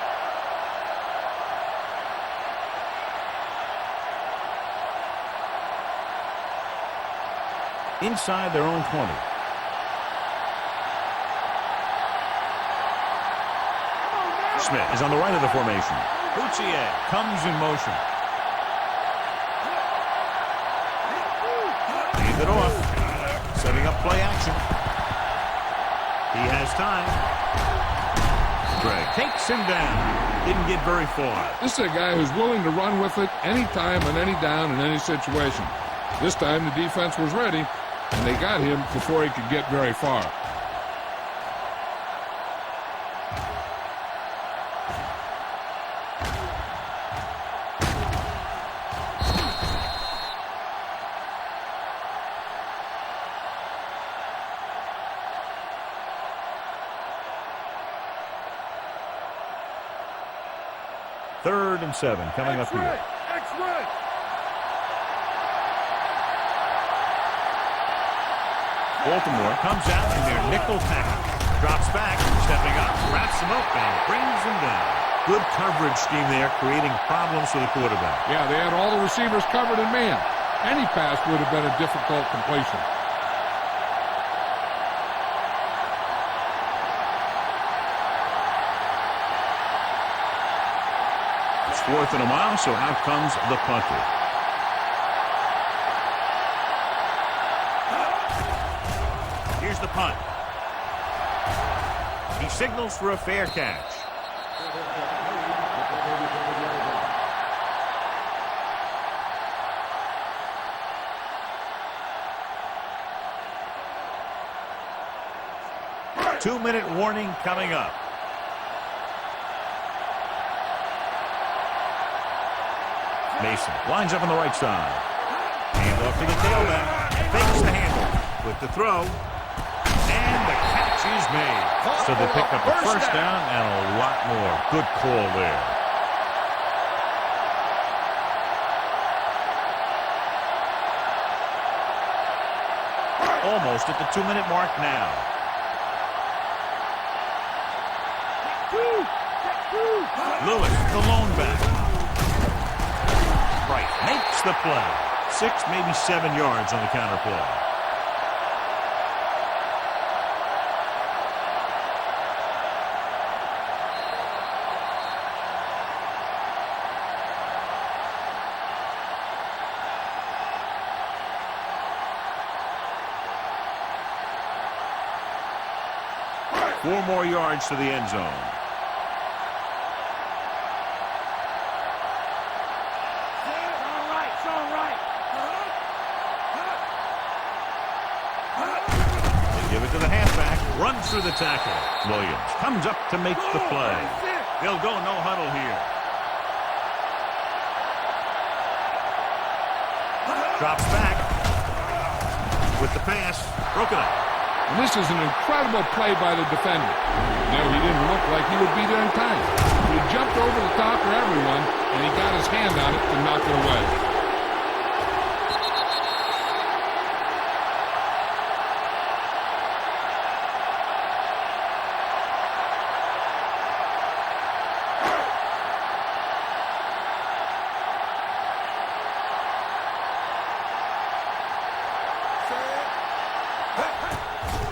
Inside their own 20. Smith is on the right of the formation. Boutier comes in motion. Leave it off. Setting up play action. He has time. Gregg takes him down. Didn't get very far. This is a guy who's willing to run with it anytime, on any down, in any situation. This time the defense was ready, and they got him before he could get very far. Third and 7 coming up here. X-ray. Baltimore comes out in their nickel tackle. Drops back, stepping up, wraps him up, and brings him down. Good coverage scheme there, creating problems for the quarterback. Yeah, they had all the receivers covered in man. Any pass would have been a difficult completion. It's 4th and a mile, so out comes the punter. Here's the punt. He signals for a fair catch. Two-minute warning coming up. Mason lines up on the right side. Hand off to the tailback. Fakes the handle with the throw. And the catch is made. So they pick up the first down and a lot more. Good call there. Almost at the 2-minute mark now. Lewis, the lone back. Bright makes the play. 6, maybe 7 yards on the counter play. Four more yards to the end zone. They give it to the halfback. Runs through the tackle. Williams comes up to make the play. They'll go no huddle here. Drops back with the pass. Broken up. And this is an incredible play by the defender. Now, he didn't look like he would be there in time. He jumped over the top of everyone, and he got his hand on it to knock it away.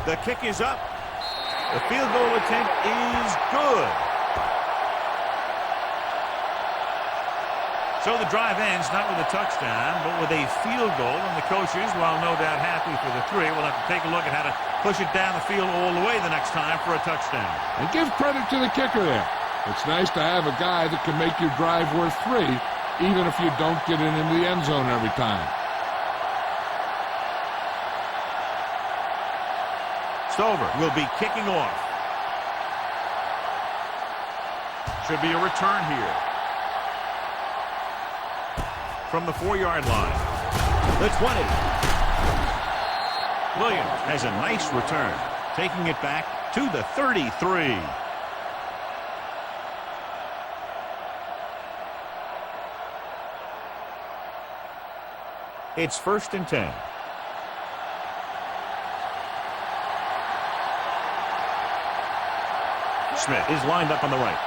The kick is up. The field goal attempt is good. So the drive ends not with a touchdown, but with a field goal. And the coaches, while no doubt happy for the 3, will have to take a look at how to push it down the field all the way the next time for a touchdown. And give credit to the kicker there. It's nice to have a guy that can make your drive worth 3, even if you don't get it into the end zone every time. Stover will be kicking off. Should be a return here. From the 4-yard line. The 20. Williams has a nice return, taking it back to the 33. It's 1st and 10. Smith is lined up on the right.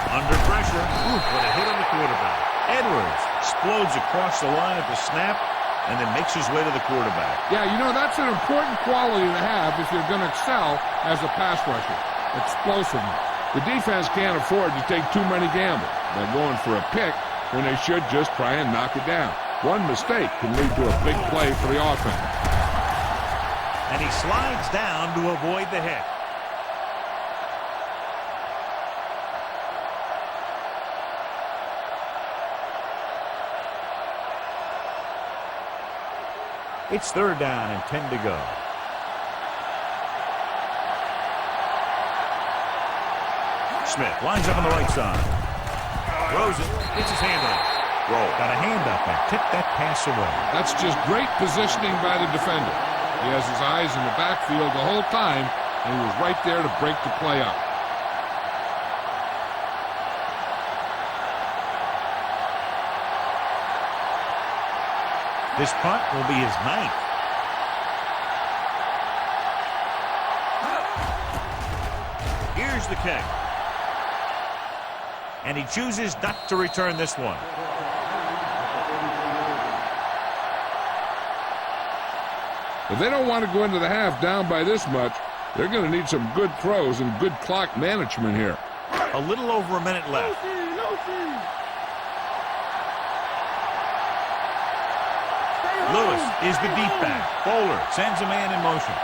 Under pressure. What a hit on the quarterback. Edwards explodes across the line at the snap and then makes his way to the quarterback. Yeah, you know, that's an important quality to have if you're going to excel as a pass rusher. Explosiveness. The defense can't afford to take too many gambles by going for a pick when they should just try and knock it down. One mistake can lead to a big play for the offense. And he slides down to avoid the hit. It's 3rd down and 10 to go. Smith lines up on the right side. Throws it. Gets his hand on it. Roll. Got a hand up and tipped that pass away. That's just great positioning by the defender. He has his eyes in the backfield the whole time, and he was right there to break the play up. This punt will be his 9th. Here's the kick. And he chooses not to return this one. If they don't want to go into the half down by this much, they're going to need some good throws and good clock management here. A little over a minute left. Lewis is the deep back. Bowler sends a man in motion.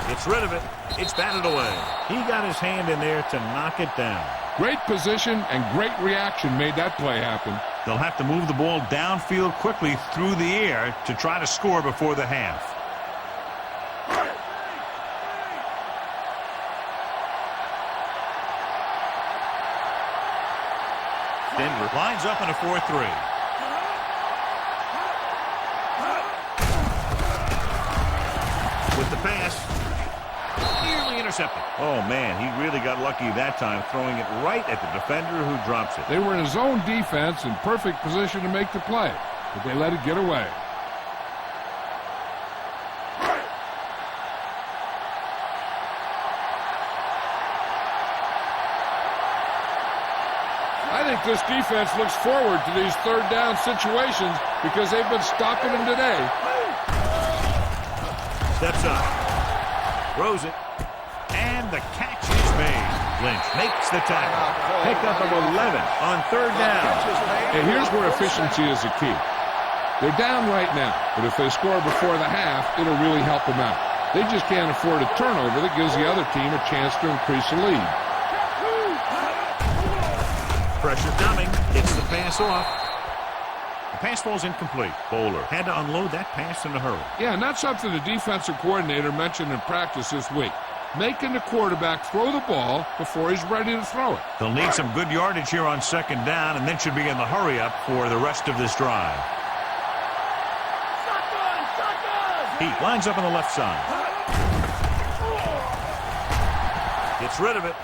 Gets rid of it. It's batted away. He got his hand in there to knock it down. Great position and great reaction made that play happen. They'll have to move the ball downfield quickly through the air to try to score before the half. Denver lines up in a 4-3. With the pass, nearly intercepted. Oh, man, he really got lucky that time, throwing it right at the defender who drops it. They were in a zone defense in perfect position to make the play, but they let it get away. I think this defense looks forward to these third down situations because they've been stopping them today. Steps up, throws it, and the catch is made. Lynch makes the tackle. Pickup of 11 on third down. And here's where efficiency is the key. They're down right now, but if they score before the half, it'll really help them out. They just can't afford a turnover that gives the other team a chance to increase the lead. Pressure coming. Gets the pass off. The pass falls incomplete. Bowler had to unload that pass in a hurry. Yeah, and that's something the defensive coordinator mentioned in practice this week. Making the quarterback throw the ball before he's ready to throw it. They'll need some good yardage here on second down and then should be in the hurry-up for the rest of this drive. He lines up on the left side. Gets rid of it.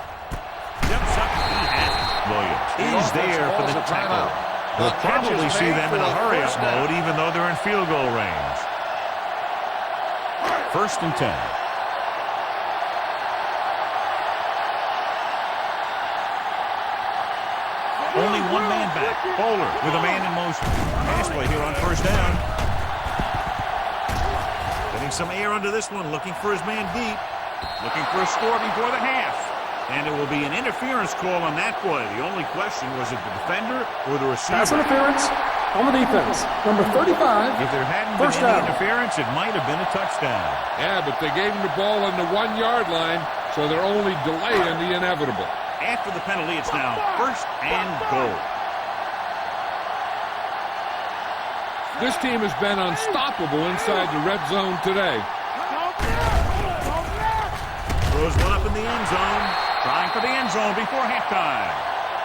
Jumps up. He has it. Williams is there for the tackle. They'll probably see them in a hurry-up mode even though they're in field goal range. 1st and 10. Only one man back. Bowler with a man in motion. Pass play here on 1st down. Getting some air under this one. Looking for his man deep. Looking for a score before the half. And it will be an interference call on that play. The only question was it the defender or the receiver. Pass interference on the defense. Number 35. If there hadn't been any interference, it might have been a touchdown. Yeah, but they gave him the ball on the 1-yard line, so they're only delaying the inevitable. After the penalty, it's now 1st and goal. This team has been unstoppable inside the red zone today. Throws one up in the end zone. Trying for the end zone before halftime.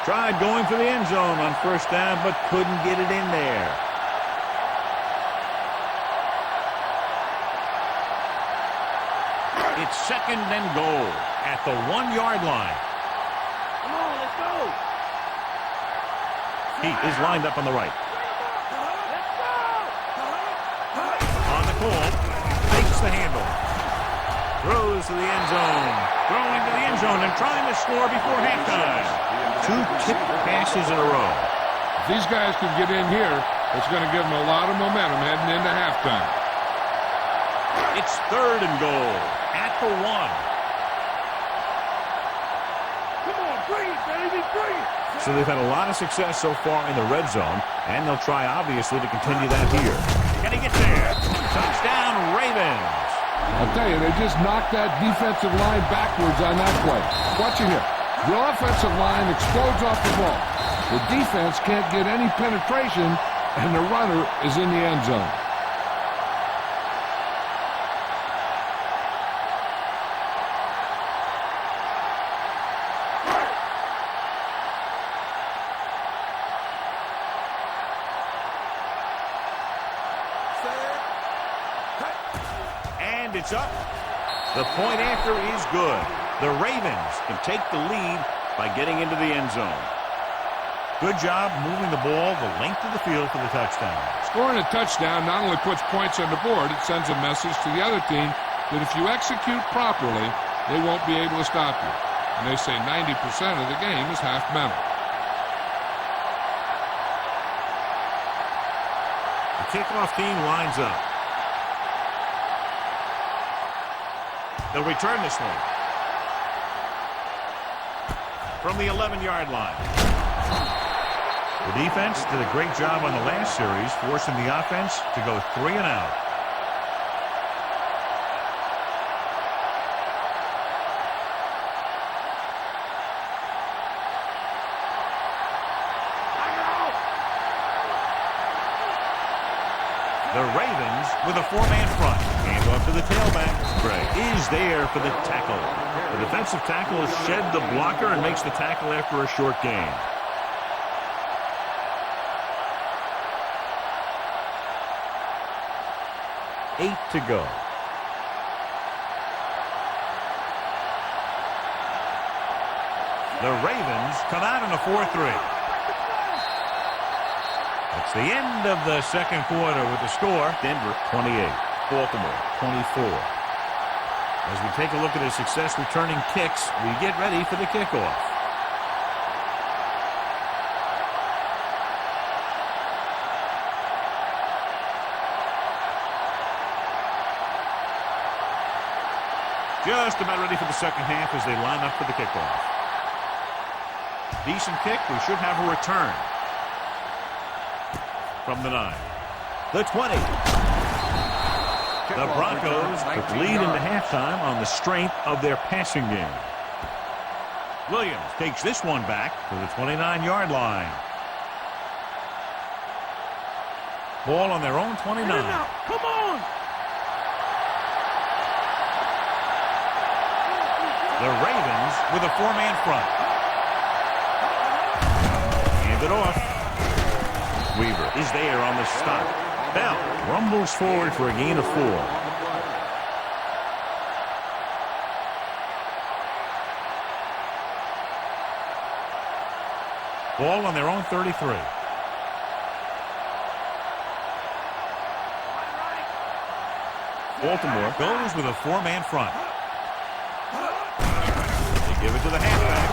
Tried going for the end zone on 1st down, but couldn't get it in there. It's 2nd and goal at the 1-yard line. Come on, let's go. He is lined up on the right. Let's go. On the call, takes the handle. Throws to the end zone. Throwing to the end zone and trying to score before halftime. 2 tipped passes in a row. If these guys can get in here, it's going to give them a lot of momentum heading into halftime. It's 3rd and goal at the 1. Come on, bring it, baby, bring it. So they've had a lot of success so far in the red zone, and they'll try, obviously, to continue that here. Can he get there? Touchdown, Ravens. I'll tell you, they just knocked that defensive line backwards on that play. Watch it here. The offensive line explodes off the ball. The defense can't get any penetration, and the runner is in the end zone. And it's up. The point after is good. The Ravens can take the lead by getting into the end zone. Good job moving the ball the length of the field for the touchdown. Scoring a touchdown not only puts points on the board, it sends a message to the other team that if you execute properly, they won't be able to stop you. And they say 90% of the game is half mental. The kickoff team lines up. They'll return this one from the 11-yard line. The defense did a great job on the last series, forcing the offense to go 3 and out. The Ravens with a 4-man front. Hand off to the tailback. Gray is there for the tackle. The defensive tackle has shed the blocker and makes the tackle after a short gain. 8 to go. The Ravens come out in a 4-3. It's the end of the second quarter with the score. Denver 28, Baltimore 24. As we take a look at his success returning kicks, we get ready for the kickoff. Just about ready for the second half as they line up for the kickoff. Decent kick. We should have a return. From the 9. The 20. The Broncos took lead into halftime on the strength of their passing game. Williams takes this one back to the 29-yard line. Ball on their own 29. Come on! The Ravens with a 4-man front. Hand it off. Weaver is there on the stop. Bell rumbles forward for a gain of 4. Ball on their own 33. Baltimore goes with a 4-man front. They give it to the halfback.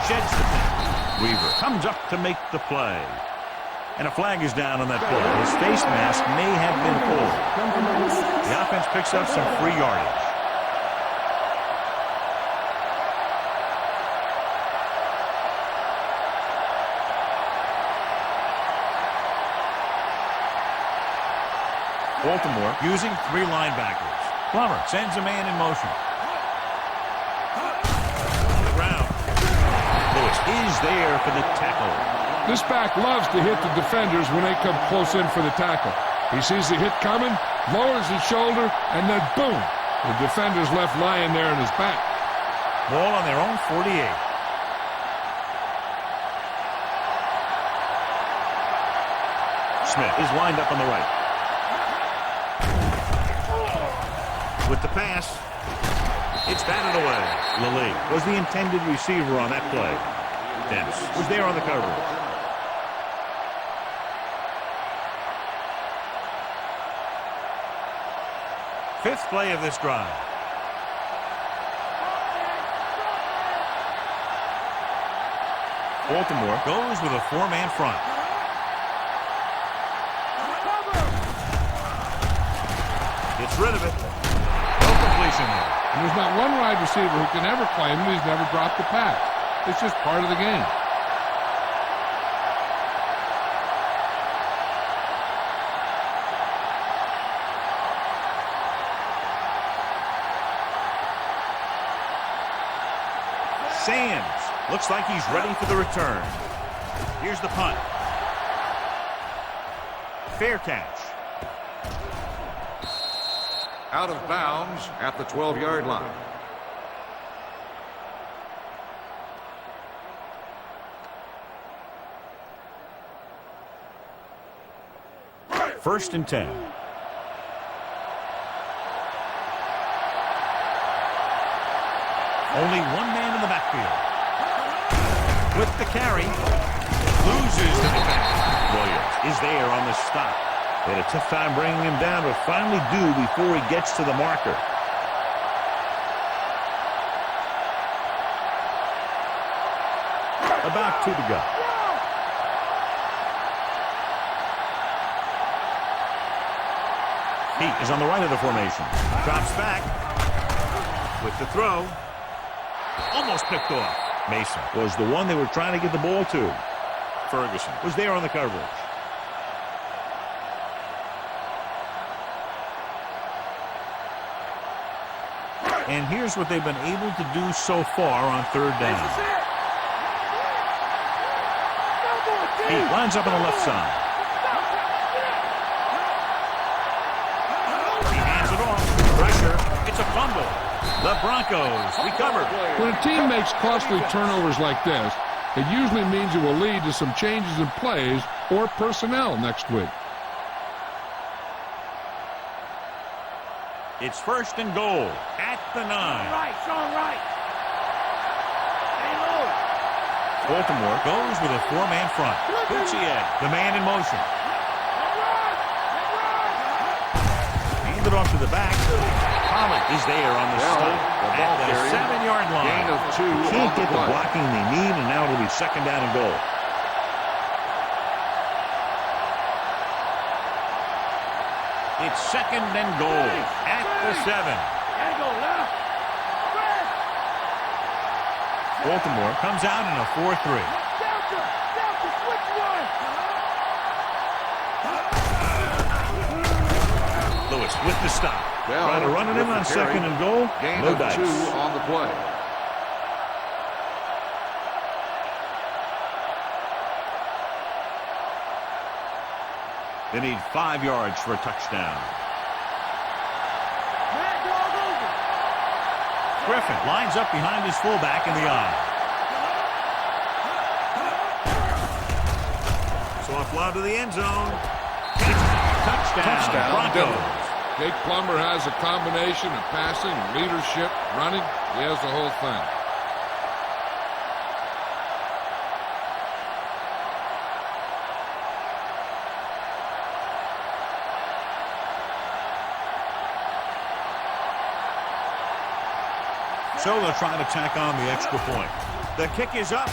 Sheds the thing. Weaver comes up to make the play. And a flag is down on that play. His face mask may have been pulled. The offense picks up some free yardage. Baltimore using 3 linebackers. Plummer sends a man in motion. On the ground. Lewis is there for the tackle. This back loves to hit the defenders when they come close in for the tackle. He sees the hit coming, lowers his shoulder, and then boom, the defender's left lying there on his back. Ball on their own 48. Smith is lined up on the right. With the pass, it's batted away. Lilly was the intended receiver on that play. Dennis was there on the coverage. Fifth play of this drive. Baltimore goes with a 4-man front. Gets rid of it. No completion there. And there's not one wide receiver who can ever claim that he's never dropped a pass. It's just part of the game. Sands looks like he's ready for the return. Here's the punt. Fair catch. Out of bounds at the 12-yard line. First and 10. Only one man in the backfield. With the carry. Loses the back. Williams is there on the stop. They had a tough time bringing him down, but finally do before he gets to the marker. About 2 to go. Pete is on the right of the formation. Drops back. With the throw. Almost picked off. Mason was the one they were trying to get the ball to. Ferguson was there on the coverage. And here's what they've been able to do so far on third down. Pete lines up on the left side. He hands it off. Pressure. It's a fumble. The Broncos recover. When a team makes costly turnovers like this, it usually means it will lead to some changes in plays or personnel next week. It's first and goal at the 9. Right, strong right. Stay low. Baltimore goes with a 4-man front. Gutierrez, the man in motion. Hand it off to the back. Pollock is there on the stop at the 7-yard line. Gain of 2 Can't get the blocking they need, and now it'll be second down and goal. It's second and goal at the 7. Gotta go left. Baltimore comes out in a 4-3. Delta, switch one. Lewis with the stop. Trying to run it in on second and goal. Gain No of dice. 2 on the play. They need 5 yards for a touchdown. Mad dog over. Griffin lines up behind his fullback in the eye. Soft lob to the end zone. Touchdown. Broncos. Jake Plummer has a combination of passing, leadership, running. He has the whole thing. So they'll try to tack on the extra point. The kick is up.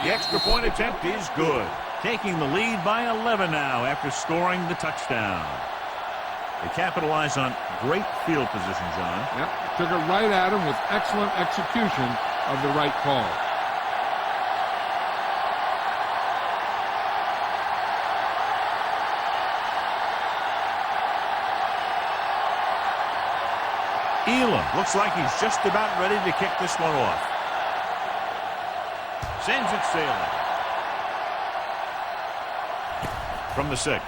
The extra point attempt is good. Taking the lead by 11 now after scoring the touchdown. They capitalize on great field position, John. Yep, took it right at him with excellent execution of the right call. Elam looks like he's just about ready to kick this one off. Sends it sailing. From the 6.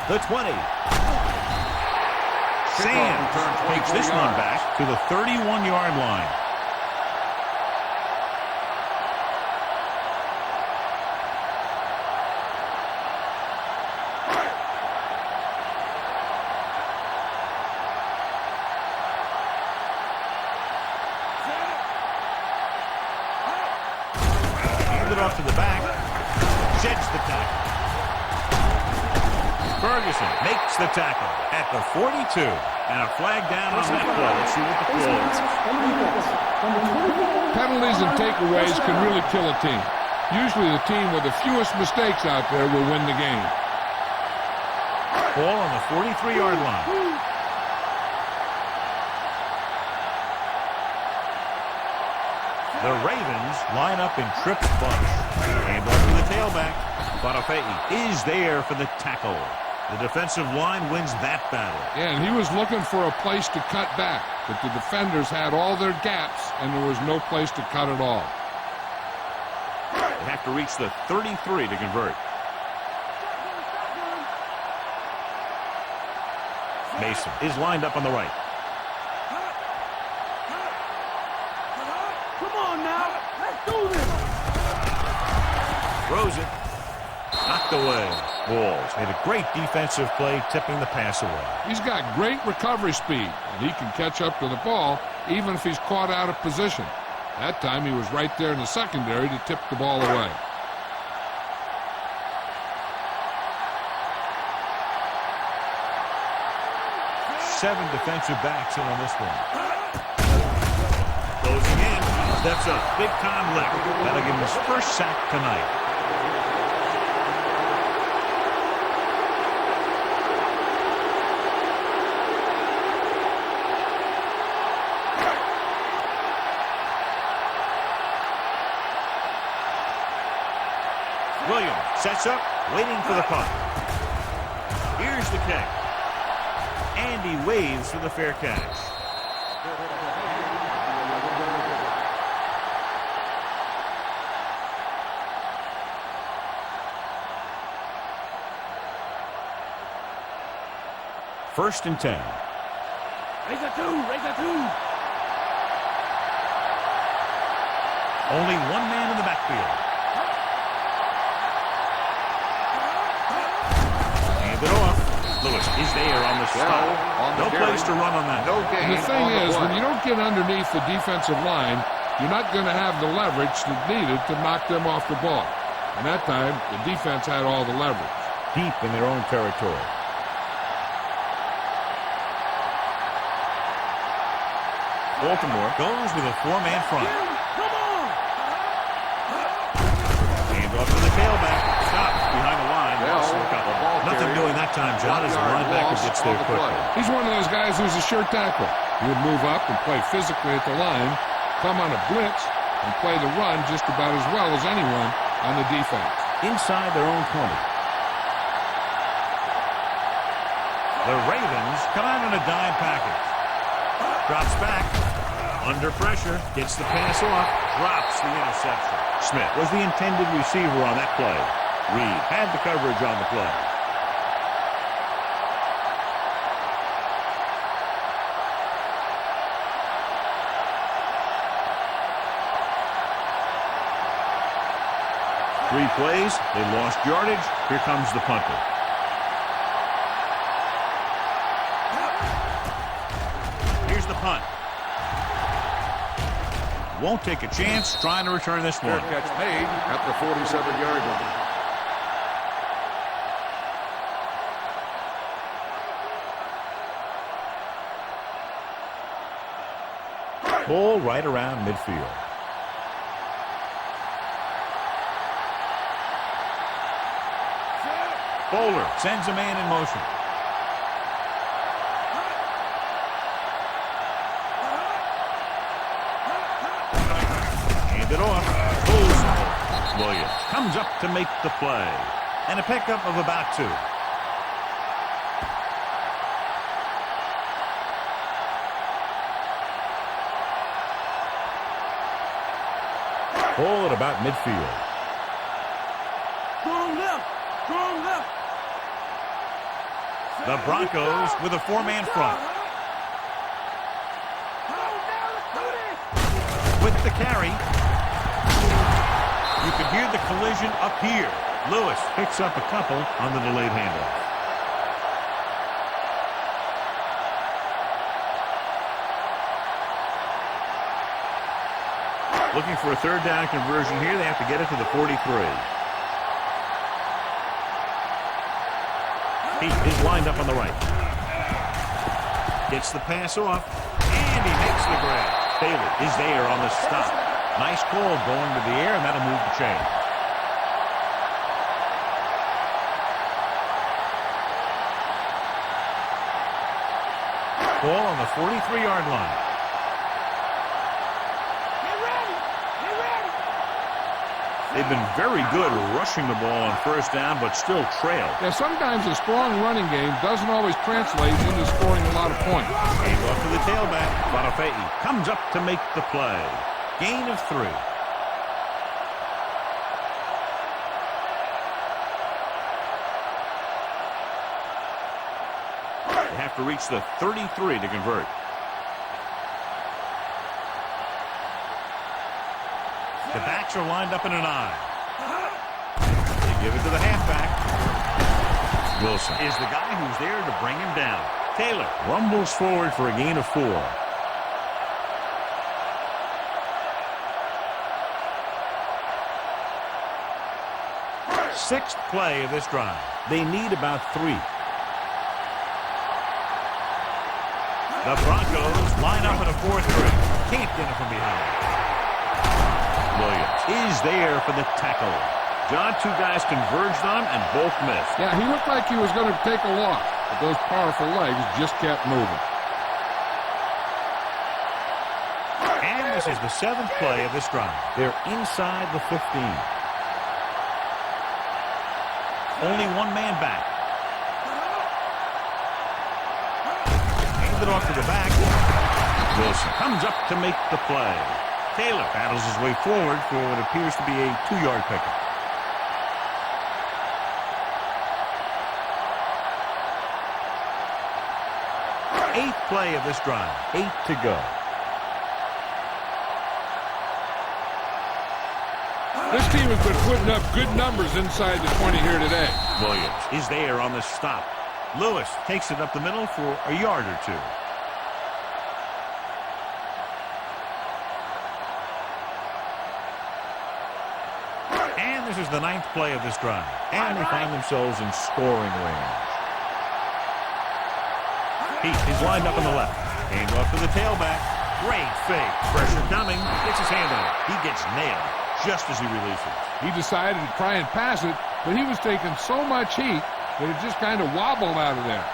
The 20. Sands takes this one back to the 31-yard line. Handed off to the back. Sheds the tackle. Ferguson makes the tackle at the 42. And a flag down on that play. Let's see what the Face call mask is. on the defense. Number 24. Penalties and takeaways can really kill a team. Usually the team with the fewest mistakes out there will win the game. Ball on the 43-yard line. The Ravens line up in trips bunch. And off to the tailback. Bonifei is there for the tackle. The defensive line wins that battle. Yeah, and he was looking for a place to cut back, but the defenders had all their gaps, and there was no place to cut at all. They have to reach the 33 to convert. Mason is lined up on the right. Come on now. Let's do this. Throws it. Knocked away. Walls made a great defensive play, tipping the pass away. He's got great recovery speed, and he can catch up to the ball even if he's caught out of position. That time he was right there in the secondary to tip the ball away. Seven defensive backs in on this one. Closing in. Steps up. Big time lick. That'll give him his first sack tonight. Williams sets up, waiting for the punt. Here's the kick. And he waves for the fair catch. First and 10. Raise a 2. Raise a 2. Only one man in the backfield. Hand it off. Lewis is there on the stop. No place to run on that. No gain. And the thing is, when you don't get underneath the defensive line, you're not going to have the leverage that's needed to knock them off the ball. And that time, the defense had all the leverage. Deep in their own territory. Baltimore goes with a four-man front. Come on! Hand off to the tailback. Stops behind the line. Well, Lost a couple. the ball Nothing carrier. doing that time, John, as the 1 yard linebacker loss gets on there the quickly. play. He's one of those guys who's a sure tackle. He would move up and play physically at the line, come on a blitz, and play the run just about as well as anyone on the defense. Inside their own 20. The Ravens come out in a dime package. Drops back. Under pressure. Gets the pass off. Drops the interception. Smith was the intended receiver on that play. Reed had the coverage on the play. Three plays. They lost yardage. Here comes the punter. Here's the punt. Won't take a chance trying to return this Fair one. catch made at the 47-yard line. Ball right around midfield. Bowler sends a man in motion. Hand it off. Williams comes up to make the play. And a pickup of about 2. Ball at about midfield. Strong left! Strong left! The Broncos with a four-man front. With the carry. You could hear the collision up here. Lewis picks up a couple on the delayed handoff. Looking for a third down conversion here. They have to get it to the 43. He is lined up on the right. Gets the pass off. And he makes the grab. Taylor is there on the stop. Nice call going to the air, and that'll move the chain. Ball on the 43-yard line. They've been very good rushing the ball on first down, but still trail. Yeah, sometimes a strong running game doesn't always translate into scoring a lot of points. Hand off to the tailback. Bonifei comes up to make the play. Gain of 3. They have to reach the 33 to convert. The backs are lined up in an eye. They give it to the halfback. Wilson is the guy who's there to bring him down. Taylor rumbles forward for a gain of 4. Sixth play of this drive. They need about 3. The Broncos line up in a 4-3. Can't get it from behind. Williams is there for the tackle. John, 2 guys converged on him and both missed. Yeah, he looked like he was going to take a loss, but those powerful legs just kept moving. And this is the 7th play of this drive. They're inside the 15. Only 1 man back. Hand it off to the back. Wilson comes up to make the play. Taylor battles his way forward for what appears to be a 2-yard pickup. Eighth play of this drive. 8 to go. This team has been putting up good numbers inside the 20 here today. Williams is there on the stop. Lewis takes it up the middle for a yard or two. And this is the 9th play of this drive. And they find themselves in scoring range. Heath is lined up on the left. Hand off to the tailback. Great fake. Pressure coming. Gets his hand on it. He gets nailed just as he releases. He decided to try and pass it, but he was taking so much heat that it just kind of wobbled out of there.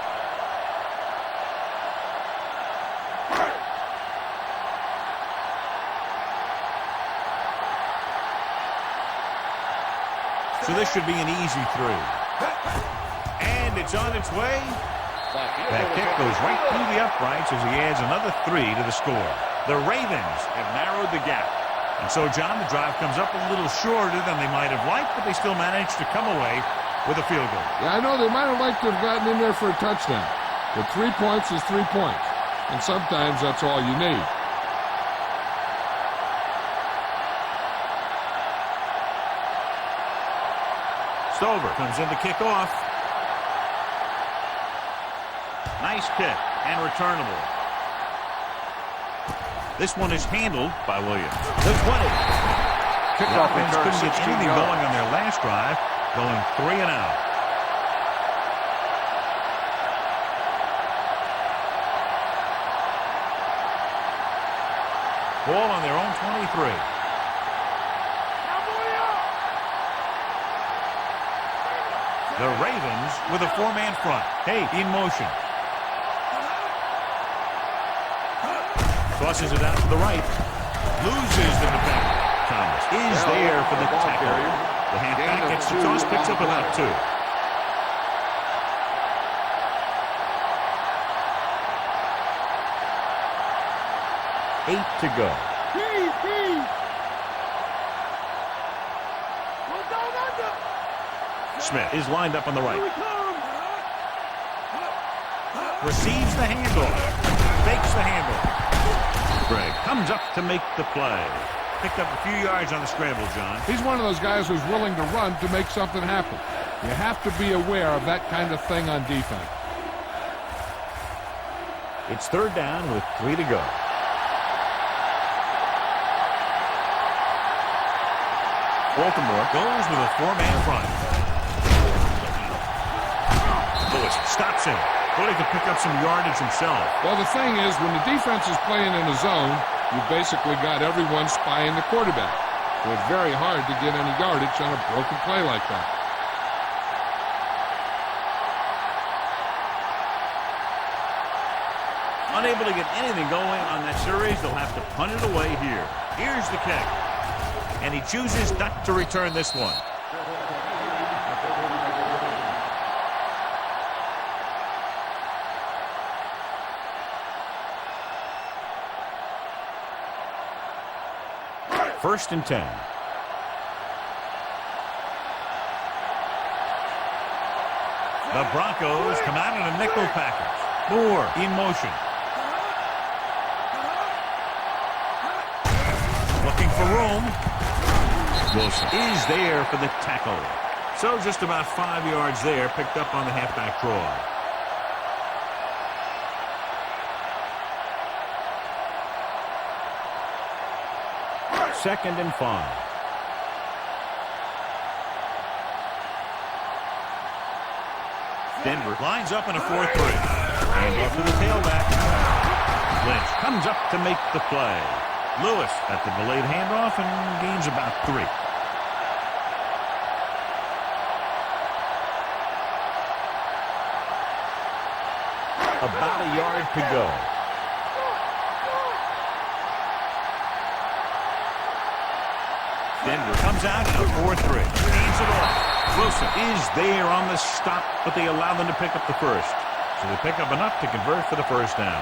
So this should be an easy 3. And it's on its way. That kick goes right through the uprights as he adds another 3 to the score. The Ravens have narrowed the gap. And so, John, the drive comes up a little shorter than they might have liked, but they still managed to come away with a field goal. Yeah, I know they might have liked to have gotten in there for a touchdown. But 3 points is 3 points. And sometimes that's all you need. Stover comes in to kick off. Nice kick and returnable. This one is handled by Williams. The 20. Kickoff Offense return, couldn't get 16 anything yards. going on their last drive, going 3 and out. Ball on their own 23. The Ravens with a 4-man front. Hey, in motion. Tosses it out to the right. Loses the defender. Thomas is there for the tackle. The halfback gets the toss, picks up about 2. Eight to go. Smith is lined up on the right. Receives the handoff. Fakes the handoff. Gregg comes up to make the play. Picked up a few yards on the scramble, John. He's one of those guys who's willing to run to make something happen. You have to be aware of that kind of thing on defense. It's 3rd down with 3 to go. Baltimore goes with a 4-man front. Lewis stops him. Thought he could pick up some yardage himself. Well, the thing is, when the defense is playing in a zone, you've basically got everyone spying the quarterback. So it's very hard to get any yardage on a broken play like that. Unable to get anything going on that series, they'll have to punt it away here. Here's the kick. And he chooses not to return this one. First and 10. The Broncos come out in a nickel package. Moore in motion. Looking for room. Wilson is there for the tackle. So just about 5 yards there, picked up on the halfback draw. Second and 5. Denver lines up in a 4-3. And off to the tailback. Lynch comes up to make the play. Lewis at the delayed handoff and gains about 3. About a yard to go. Denver comes out in a 4-3. Hands it off. Wilson is there on the stop, but they allow them to pick up the first. So they pick up enough to convert for the first down.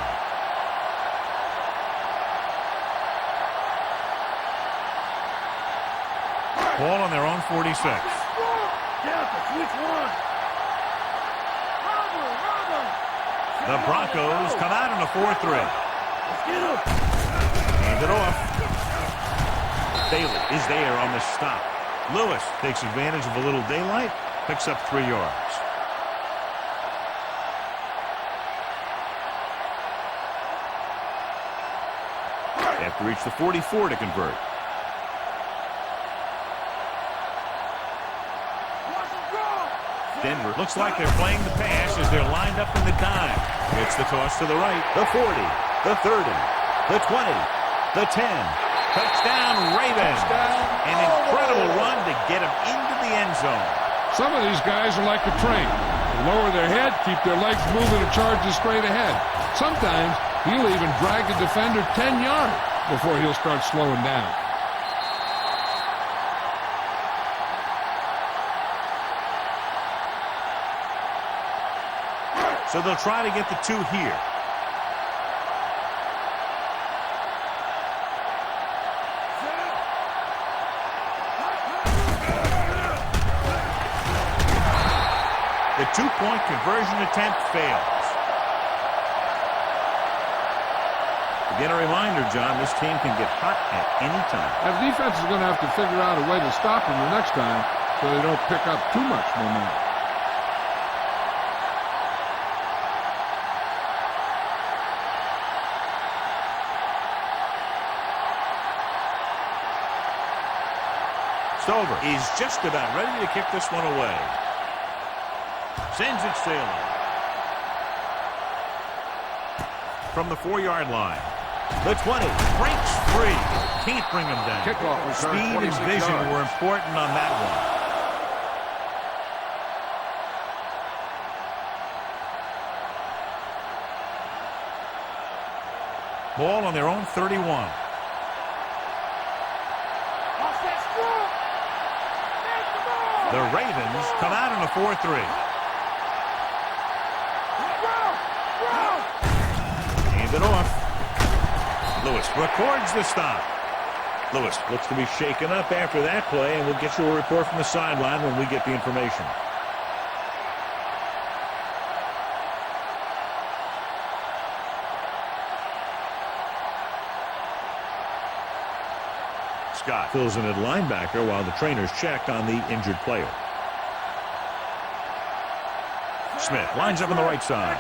Ball on their own 46. The Broncos come out in a 4-3. Hand it off. Bailey is there on the stop. Lewis takes advantage of a little daylight, picks up 3 yards. to reach the 44 to convert. Denver looks like they're playing the pass as they're lined up in the dime. It's the toss to the right. The 40, the 30, the 20, the 10. Touchdown, Ravens. An incredible run to get him into the end zone. Some of these guys are like a train. They lower their head, keep their legs moving, and charge you straight ahead. Sometimes he'll even drag the defender 10 yards before he'll start slowing down. So they'll try to get the 2 here. The 2-point conversion attempt fails. Again, a reminder, John, this team can get hot at any time. That defense is going to have to figure out a way to stop them the next time so they don't pick up too much momentum. Stover is just about ready to kick this one away. Sends it sailing. From the 4-yard line. The 20 breaks free. Can't bring him down. Kickoff return, Speed and 26 vision yards. were important on that one. Ball on their own 31. The Ravens come out in a 4-3. Hand it off. Lewis records the stop. Lewis looks to be shaken up after that play, and we'll get you a report from the sideline when we get the information. Scott fills in at linebacker while the trainers check on the injured player. Smith lines up on the right side.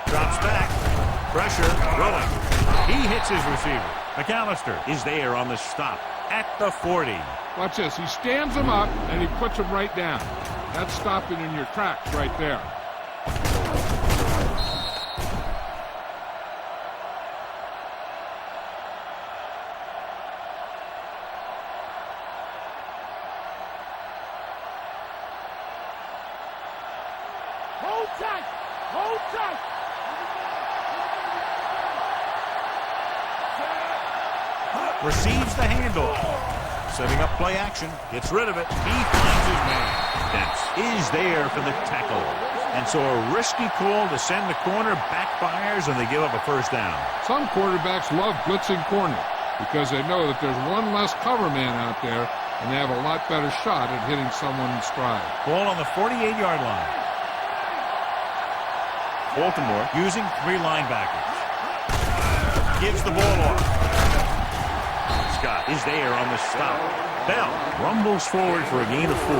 Drops back. Pressure. Rolling. He hits his receiver. McAllister is there on the stop at the 40. Watch this. He stands him up, and he puts him right down. That's stopping in your tracks right there. Hold tight! Hold tight! Receives the handoff. Setting up play action. Gets rid of it. He finds his man. Dents is there for the tackle. And so a risky call to send the corner backfires, and they give up a first down. Some quarterbacks love blitzing corner because they know that there's one less cover man out there, and they have a lot better shot at hitting someone in stride. Ball on the 48-yard line. Baltimore using 3 linebackers. Gives the ball off. Scott is there on the stop. Bell rumbles forward for a gain of 4.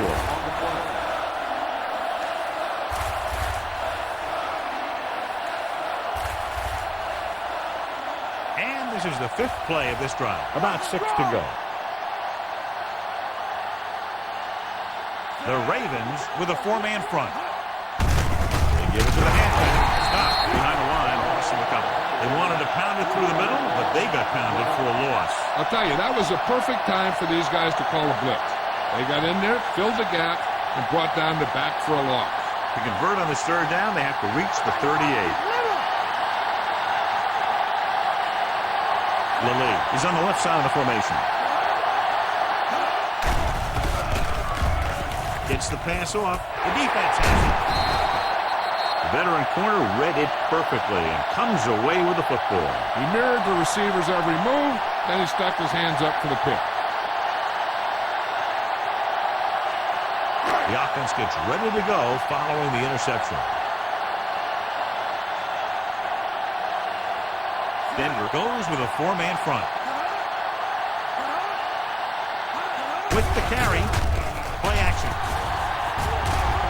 And this is the 5th play of this drive. About 6 to go. The Ravens with a 4-man front. They give it to the halfback. Stop behind the line. Lost a couple. They wanted to pound it through the middle, but they got pounded for a loss. I'll tell you, that was a perfect time for these guys to call a blitz. They got in there, filled the gap, and brought down the back for a loss. To convert on this 3rd down, they have to reach the 38. Lilly is on the left side of the formation. Gets the pass off. The defense has it. The veteran corner read it perfectly and comes away with the football. He mirrored the receiver's every move, then he stuck his hands up for the pick. The offense gets ready to go following the interception. Denver goes with a 4-man front. With the carry, play action.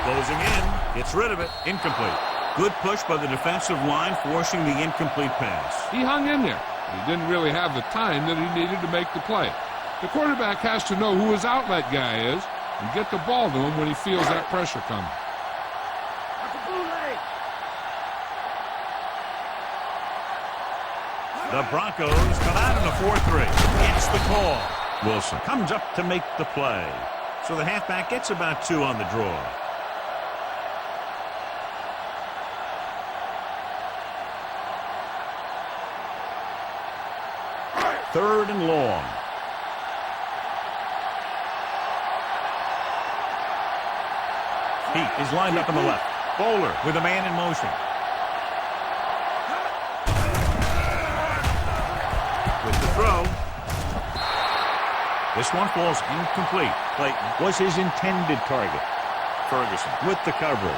Closing in, gets rid of it, incomplete. Good push by the defensive line, forcing the incomplete pass. He hung in there. He didn't really have the time that he needed to make the play. The quarterback has to know who his outlet guy is and get the ball to him when he feels that pressure coming. The Broncos come out in a 4-3. It's the call. Wilson comes up to make the play. So the halfback gets about 2 on the draw. Third and long. Pete is lined up on the left. Bowler with a man in motion. With the throw. This one falls incomplete. Clayton was his intended target. Ferguson with the coverage.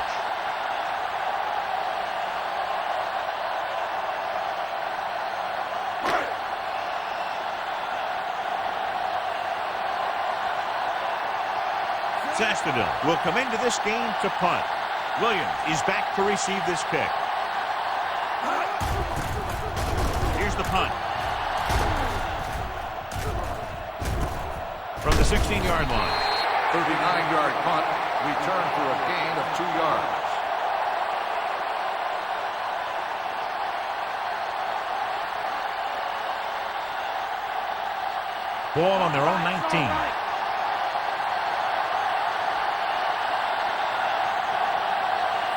Sastadil will come into this game to punt. Williams is back to receive this kick. Here's the punt. From the 16-yard line. 39-yard punt, return for a gain of 2 yards. Ball on their own 19.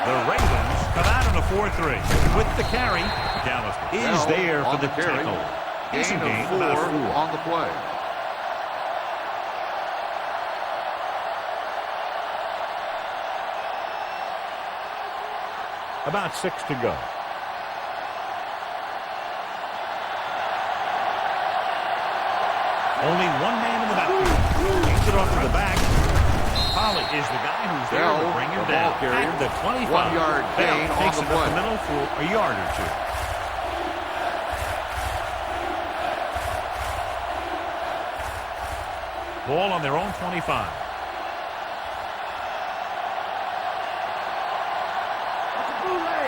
The Ravens come out in a 4-3. With the carry, Dallas is there for the tackle. Gain of 4 on the play. About 6 to go. Only one man in the backfield. Takes it off to the back. Polley is the guy who's there to bring him down. At the 25. 1 yard gain takes on it the up play. the middle for a yard or 2. Ball on their own 25.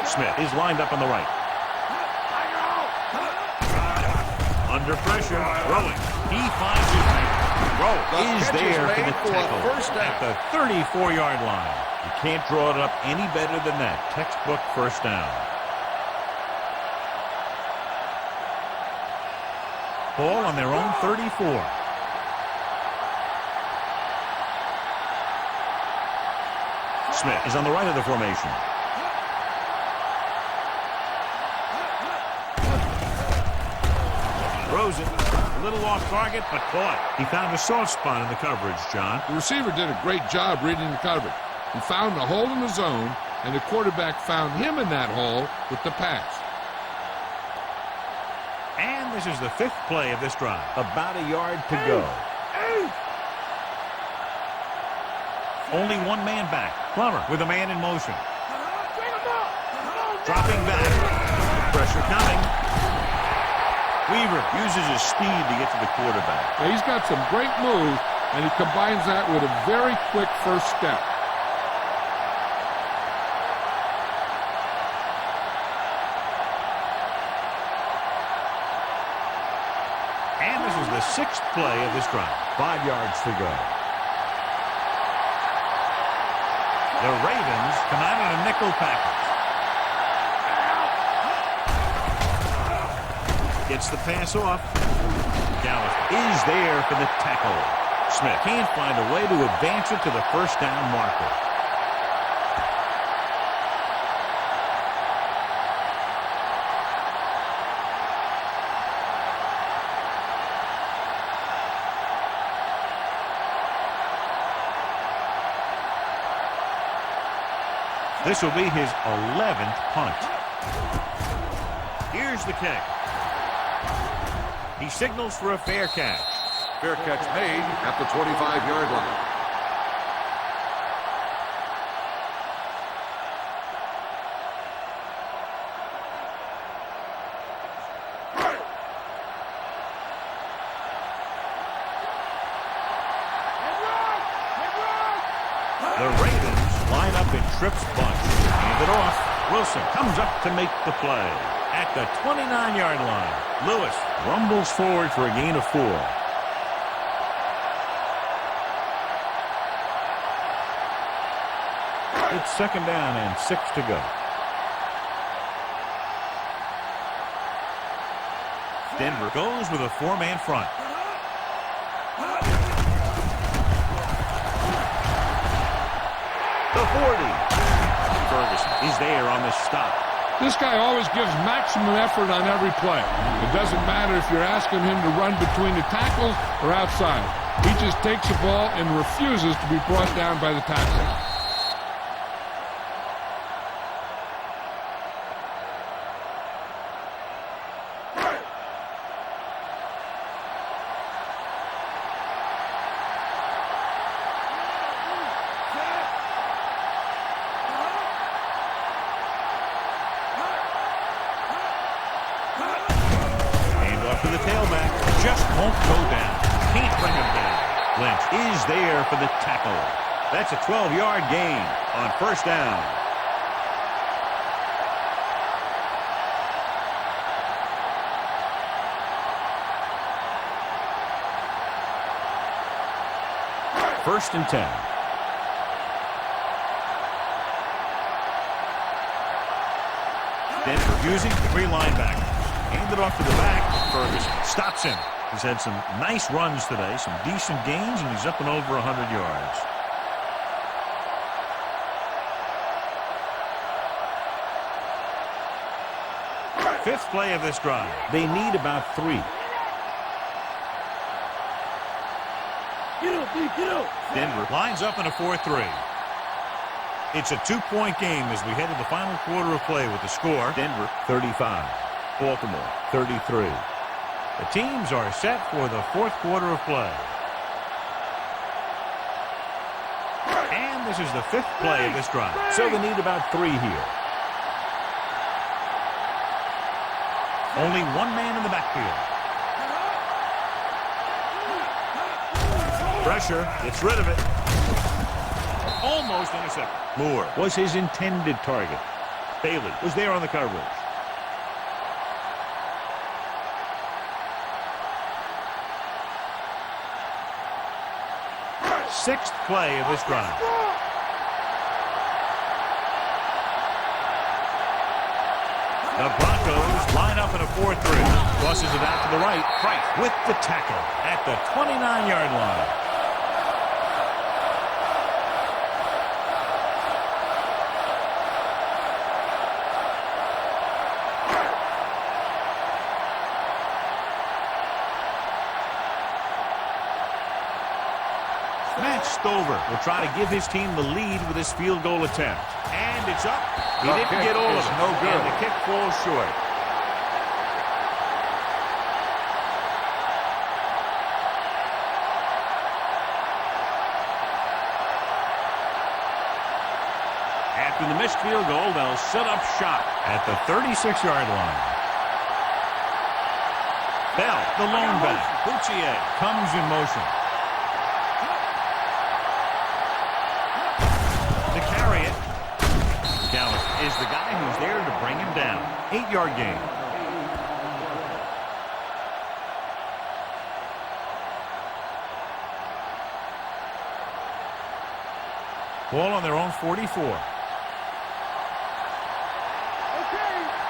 Smith is lined up on the right. Under pressure, throwing. He finds his man. Throw is there for the tackle at the 34-yard line. You can't draw it up any better than that. Textbook first down. Ball on their own 34. Smith is on the right of the formation. Throws it. A little off target, but caught. He found a soft spot in the coverage, John. The receiver did a great job reading the coverage. He found a hole in the zone, and the quarterback found him in that hole with the pass. And this is the 5th play of this drive. About a yard to go. Only one man back. Plummer with a man in motion. Dropping back. Pressure coming. Weaver uses his speed to get to the quarterback. Now, he's got some great moves, and he combines that with a very quick first step. And this is the 6th play of this drive. 5 yards to go. The Ravens come out in a nickel package. Gets the pass off. Dallas is there for the tackle. Smith can't find a way to advance it to the first down marker. This will be his 11th punt. Here's the kick. He signals for a fair catch. Fair catch made at the 25-yard line. The Ravens line up in trips bunch. Hand it off. Wilson comes up to make the play at the 29-yard line. Lewis rumbles forward for a gain of 4. It's 2nd down and 6 to go. Denver goes with a 4-man front. The 40. Ferguson is there on the stop. This guy always gives maximum effort on every play. It doesn't matter if you're asking him to run between the tackles or outside. He just takes the ball and refuses to be brought down by the tackle. To the tailback, just won't go down. Can't bring him down. Lynch is there for the tackle. That's a 12-yard gain on 1st down. First and 10. Denver using 3 linebackers. Handed off to the back. Ferguson stops him. He's had some nice runs today, some decent gains, and he's up and over 100 yards. Fifth play of this drive. They need about 3. Get up, D, get up. Denver lines up in a 4-3. It's a 2-point game as we head to the final quarter of play with the score. Denver 35. Baltimore 33. The teams are set for the 4th quarter of play. And this is the 5th play of this drive. So they need about 3 here. Only 1 man in the backfield. Pressure, gets rid of it. Almost intercepted. Moore was his intended target. Bailey was there on the coverage. 6th play of this drive. The Broncos line up in a 4-3. Tosses it out to the right. Price with the tackle at the 29-yard line. Matt Stover will try to give his team the lead with this field goal attempt. And it's up. He didn't get all of it. No good. And the kick falls short. After the missed field goal, they'll set up shop at the 36-yard line. Bell, the lone back. Bouchier comes in motion. Is the guy who's there to bring him down. 8-yard gain. Ball on their own 44. Okay,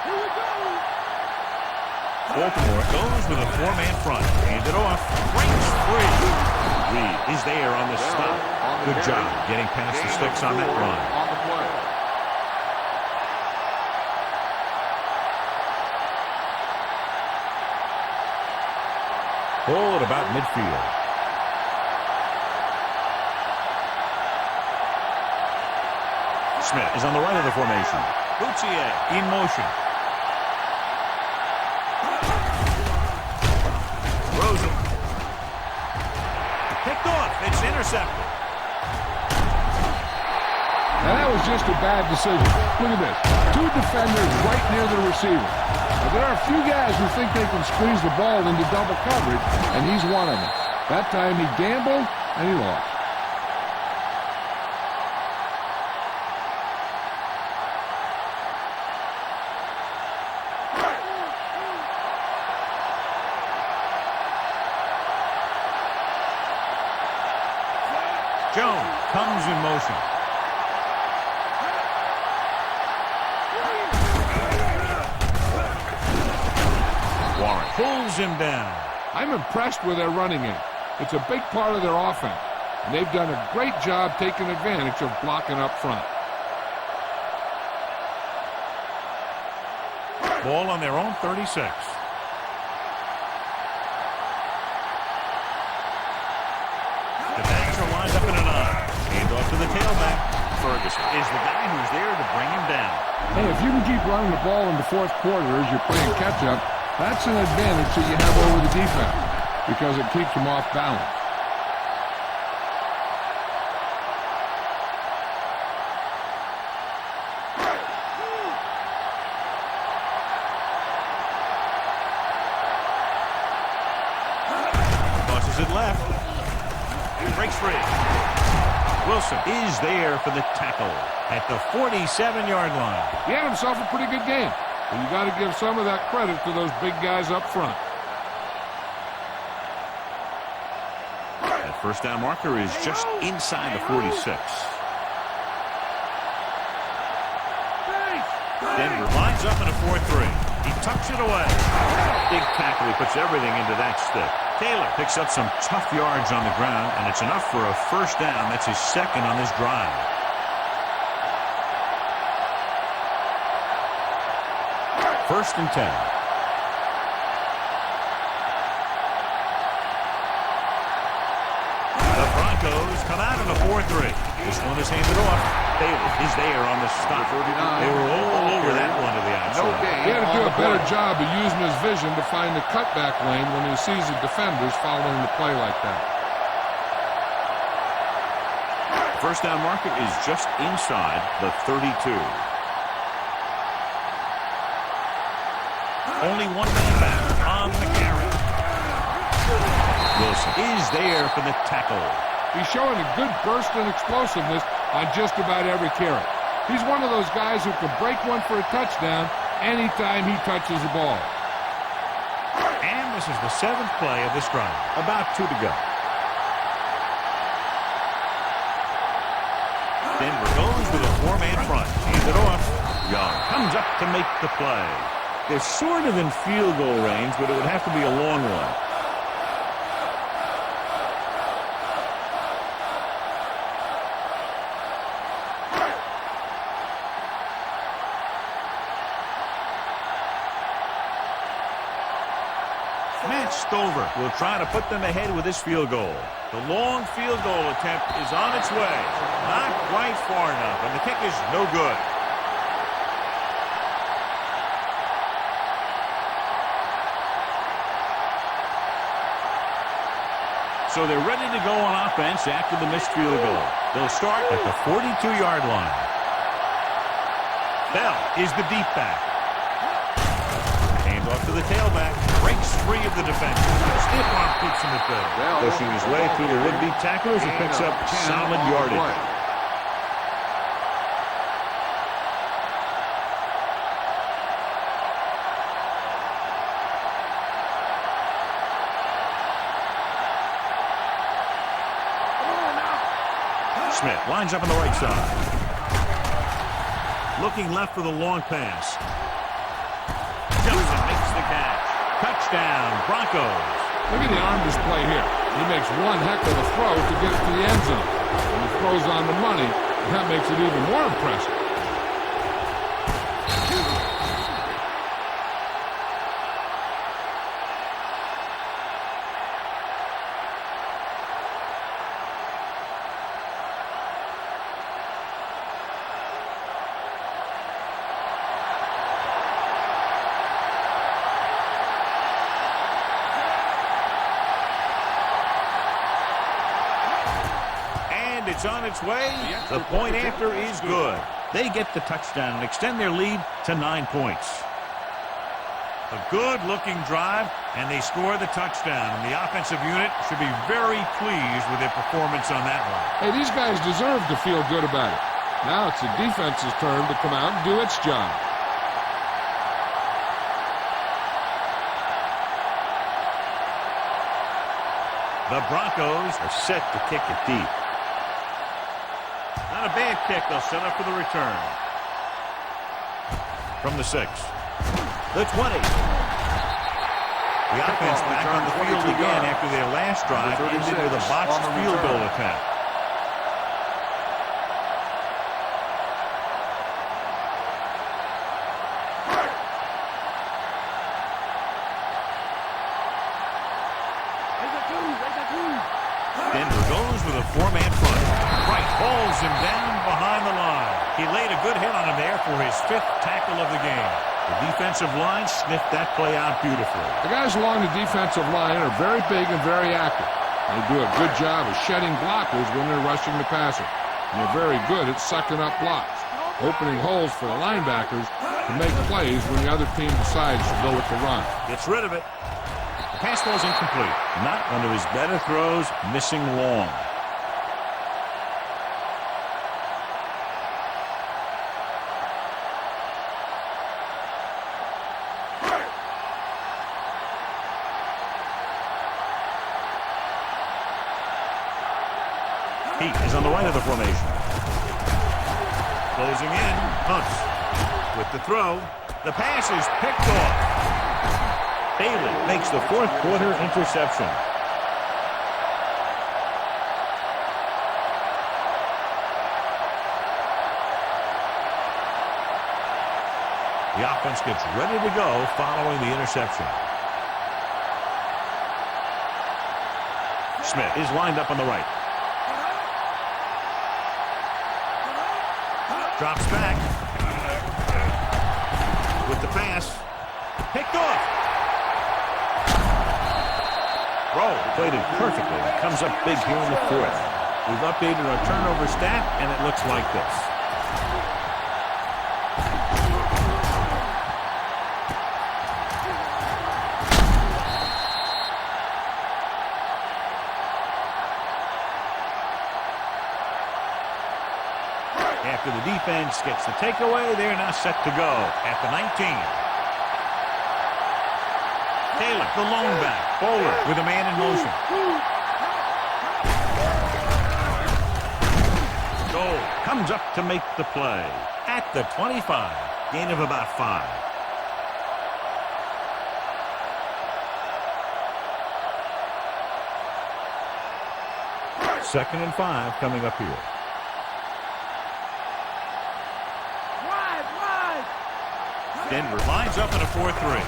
here we go. Baltimore goes with a 4-man front. Hand it off. Breaks free. Reed is there on the stop. Good job getting past the sticks on that run. On the play. Ball at about midfield. Smith is on the right of the formation. Bouchier in motion. Rosen. Picked off. It's intercepted. Now that was just a bad decision. Look at this. 2 defenders right near the receiver. Now, there are a few guys who think they can squeeze the ball into double coverage, and he's one of them. That time he gambled, and he lost. Jones comes in motion. Warren pulls him down. I'm impressed with their running game. It's a big part of their offense, and they've done a great job taking advantage of blocking up front. Ball on their own 36. The backs are lined up in an I. Hand off to the tailback. Ferguson is the guy who's there to bring him down. Hey, if you can keep running the ball in the fourth quarter as you're playing catch-up, that's an advantage that you have over the defense because it keeps them off balance. Tosses it left. Breaks free. Wilson is there for the tackle at the 47-yard line. He had himself a pretty good game, but you got to give some of that credit to those big guys up front. That first down marker is just inside the 46. Denver lines up in a 4-3. He tucks it away. Big tackle. He puts everything into that stick. Taylor picks up some tough yards on the ground, and it's enough for a first down. That's his second on this drive. First and 10. The Broncos come out in a 4-3. This one is handed off. Taylor is there on the stop. They were all over that one to the outside. He had to do a better job of using his vision to find the cutback lane when he sees the defenders following the play like that. First down marker is just inside the 32. Only one man back on the carry. Wilson is there for the tackle. He's showing a good burst and explosiveness on just about every carry. He's one of those guys who can break one for a touchdown anytime he touches the ball. And this is the 7th play of this drive. About 2 to go. Denver goes with a 4-man front. Hands it off. Young comes up to make the play. They're sort of in field goal range, but it would have to be a long one. Stover will try to put them ahead with this field goal. The long field goal attempt is on its way. Not quite far enough, and the kick is no good. So they're ready to go on offense after the missed field goal. They'll start at the 42-yard line. Bell is the deep back. Hand off to the tailback. Breaks free of the defender. Stiff arm keeps him at bay. Pushing his way through the would-be tacklers, he picks up solid yardage. Smith lines up on the right side. Looking left for the long pass. Johnson makes the catch. Touchdown, Broncos. Look at the arm display here. He makes one heck of a throw to get it to the end zone. When he throws on the money, that makes it even more impressive. It's on its way. The point after is good. They get the touchdown and extend their lead to 9 points. A good-looking drive, and they score the touchdown. And the offensive unit should be very pleased with their performance on that one. Hey, these guys deserve to feel good about it. Now it's the defense's turn to come out and do its job. The Broncos are set to kick it deep. Not a bad kick. They'll set up for the return. From the 6. The 20. The offense back on the field again after their last drive ended with a botched field goal attempt. Denver goes with a 4-man front. Wright hauls him down behind the line. He laid a good hit on him there for his 5th tackle of the game. The defensive line sniffed that play out beautifully. The guys along the defensive line are very big and very active. They do a good job of shedding blockers when they're rushing the passer. And they're very good at sucking up blocks, opening holes for the linebackers to make plays when the other team decides to go with the run. Gets rid of it. The pass ball's incomplete. Not one of his better throws, missing long. Heat is on the right of the formation. Closing in, hunts. With the throw, the pass is picked off. Bailey makes the 4th quarter interception. The offense gets ready to go following the interception. Smith is lined up on the right. Drops back. With the pass. Picked off. Rowe played it perfectly. Comes up big here in the 4th. We've updated our turnover stat, and it looks like this. After the defense gets the takeaway, they're now set to go at the 19. Taylor, the lone back. Bowler with a man in motion. Goal comes up to make the play. At the 25. Gain of about 5. Second and 5 coming up here. Denver lines up in a 4-3.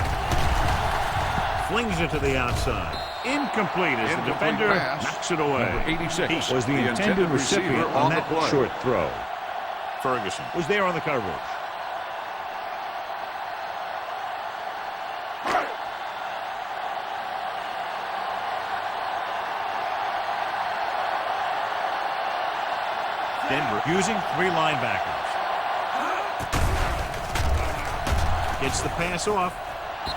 Flings it to the outside. Incomplete as the defender knocks it away. Number 86 He was the intended recipient on that short throw. Ferguson was there on the coverage. Denver using 3 linebackers. Gets the pass off.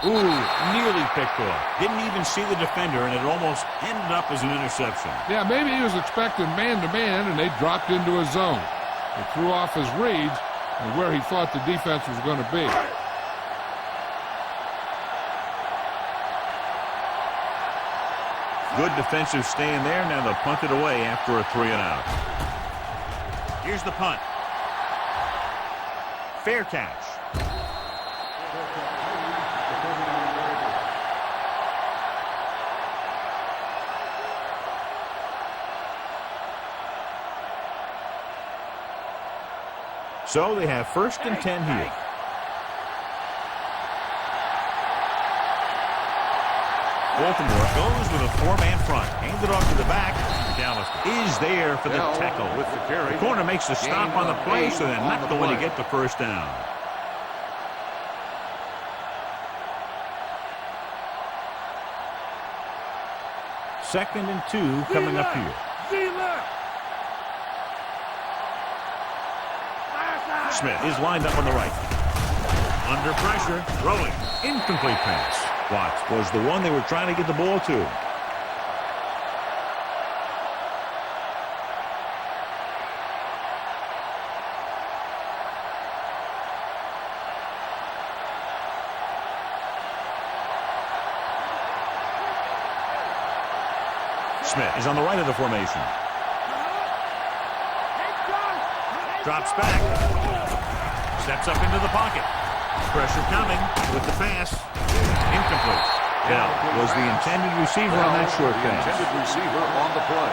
Ooh, nearly picked off. Didn't even see the defender, and it almost ended up as an interception. Yeah, maybe he was expecting man-to-man, and they dropped into his zone. They threw off his reads and where he thought the defense was going to be. Good defensive stand there. Now they'll punt it away after a 3-and-out. Here's the punt. Fair catch. So they have 1st and 10 here. Baltimore goes with a 4-man front. Hands it off to the back. Dallas is there for the tackle. With the carry. The corner makes the stop on the play, so they're not going to get the first down. Second and 2 coming up here. Smith is lined up on the right. Under pressure, throwing. Incomplete pass. Watts was the one they were trying to get the ball to. Smith is on the right of the formation. Drops back. Steps up into the pocket. Pressure coming with the pass. Incomplete. Bell was the intended receiver on that short The pass. intended receiver on the play.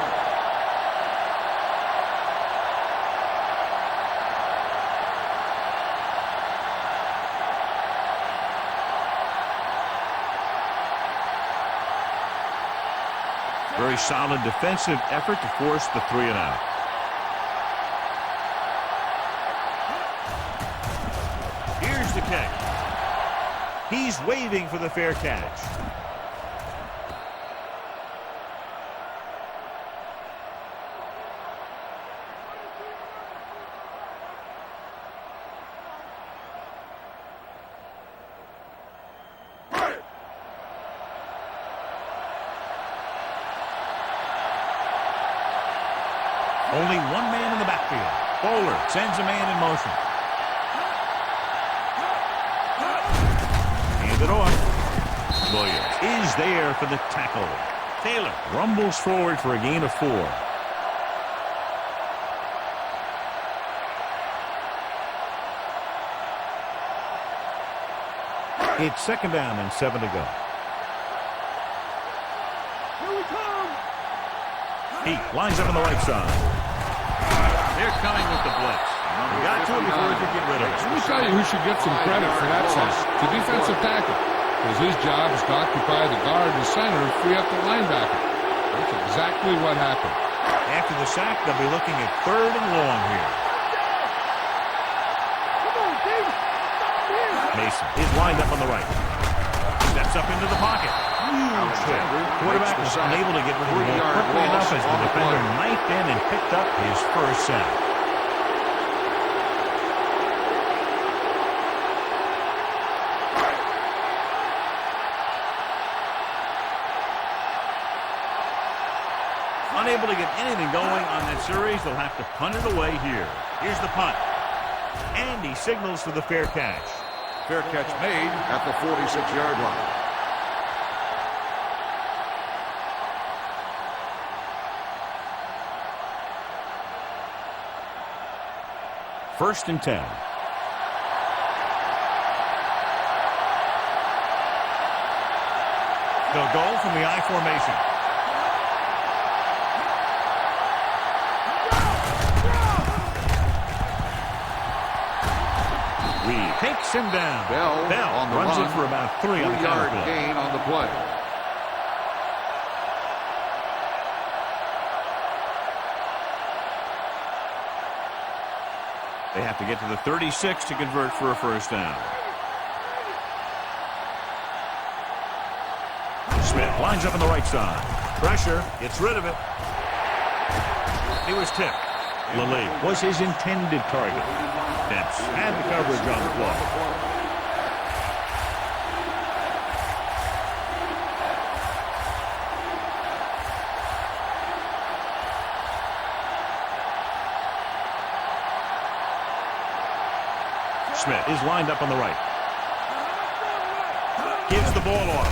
Very solid defensive effort to force the 3-and-out. Here's the catch. He's waving for the fair catch. Only one man in the backfield. Bowler sends a man in motion. Hand it off. Williams is there for the tackle. Taylor rumbles forward for a gain of 4. It's 2nd down and 7 to go. Here we come. He lines up on the right side. They're coming with the blitz. We got to him before we could get rid of it. Let me tell you who should get some credit for that pass. The defensive tackle. Because his job is to occupy the guard and center and free up the linebacker. That's exactly what happened. After the sack, they'll be looking at 3rd and long here. Come on, Dave. Stop here. Mason is lined up on the right. Steps up into the pocket. Huge hit. Quarterback was unable to get rid of the ball quickly enough as the defender knifed in and picked up his first sack. Unable to get anything going on that series, they'll have to punt it away here. Here's the punt. And he signals for the fair catch. Fair catch made at the 46-yard line. First and 10. They'll go from the I formation. Reed takes him down. Bell on the runs run. it for about 3 on the 3-yard counter. gain on the play. They have to get to the 36 to convert for a first down. Smith lines up on the right side. Pressure, gets rid of it. He was tipped. Lilly was his intended target. Dempsey had the coverage on the play. Smith is lined up on the right. Gives the ball off.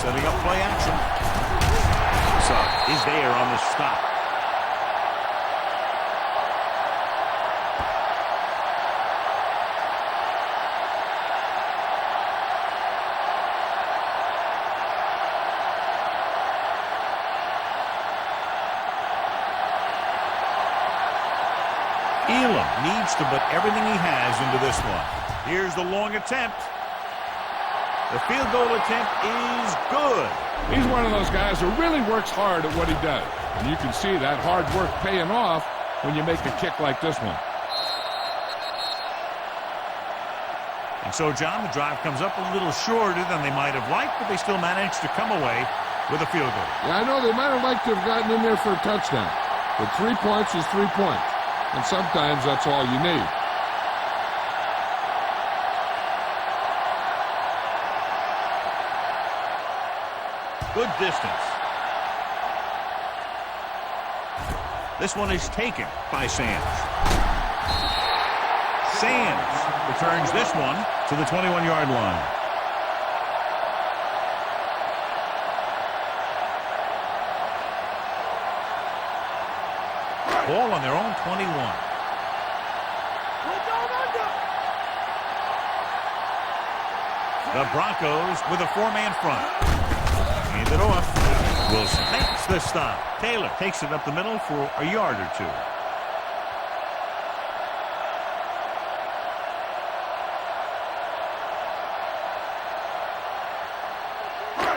Setting up play action. Suggs is there on the stop. Elam needs to put everything he has into this one. Here's the long attempt. The field goal attempt is good. He's one of those guys who really works hard at what he does. And you can see that hard work paying off when you make a kick like this one. And so, John, the drive comes up a little shorter than they might have liked, but they still managed to come away with a field goal. Yeah, I know they might have liked to have gotten in there for a touchdown. But 3 points is 3 points. And sometimes that's all you need. Good distance. This one is taken by Sands. Sands returns this one to the 21-yard line. Ball on their own 21. The Broncos with a four-man front. Hand it off. Wilson makes the stop. Taylor takes it up the middle for a yard or two.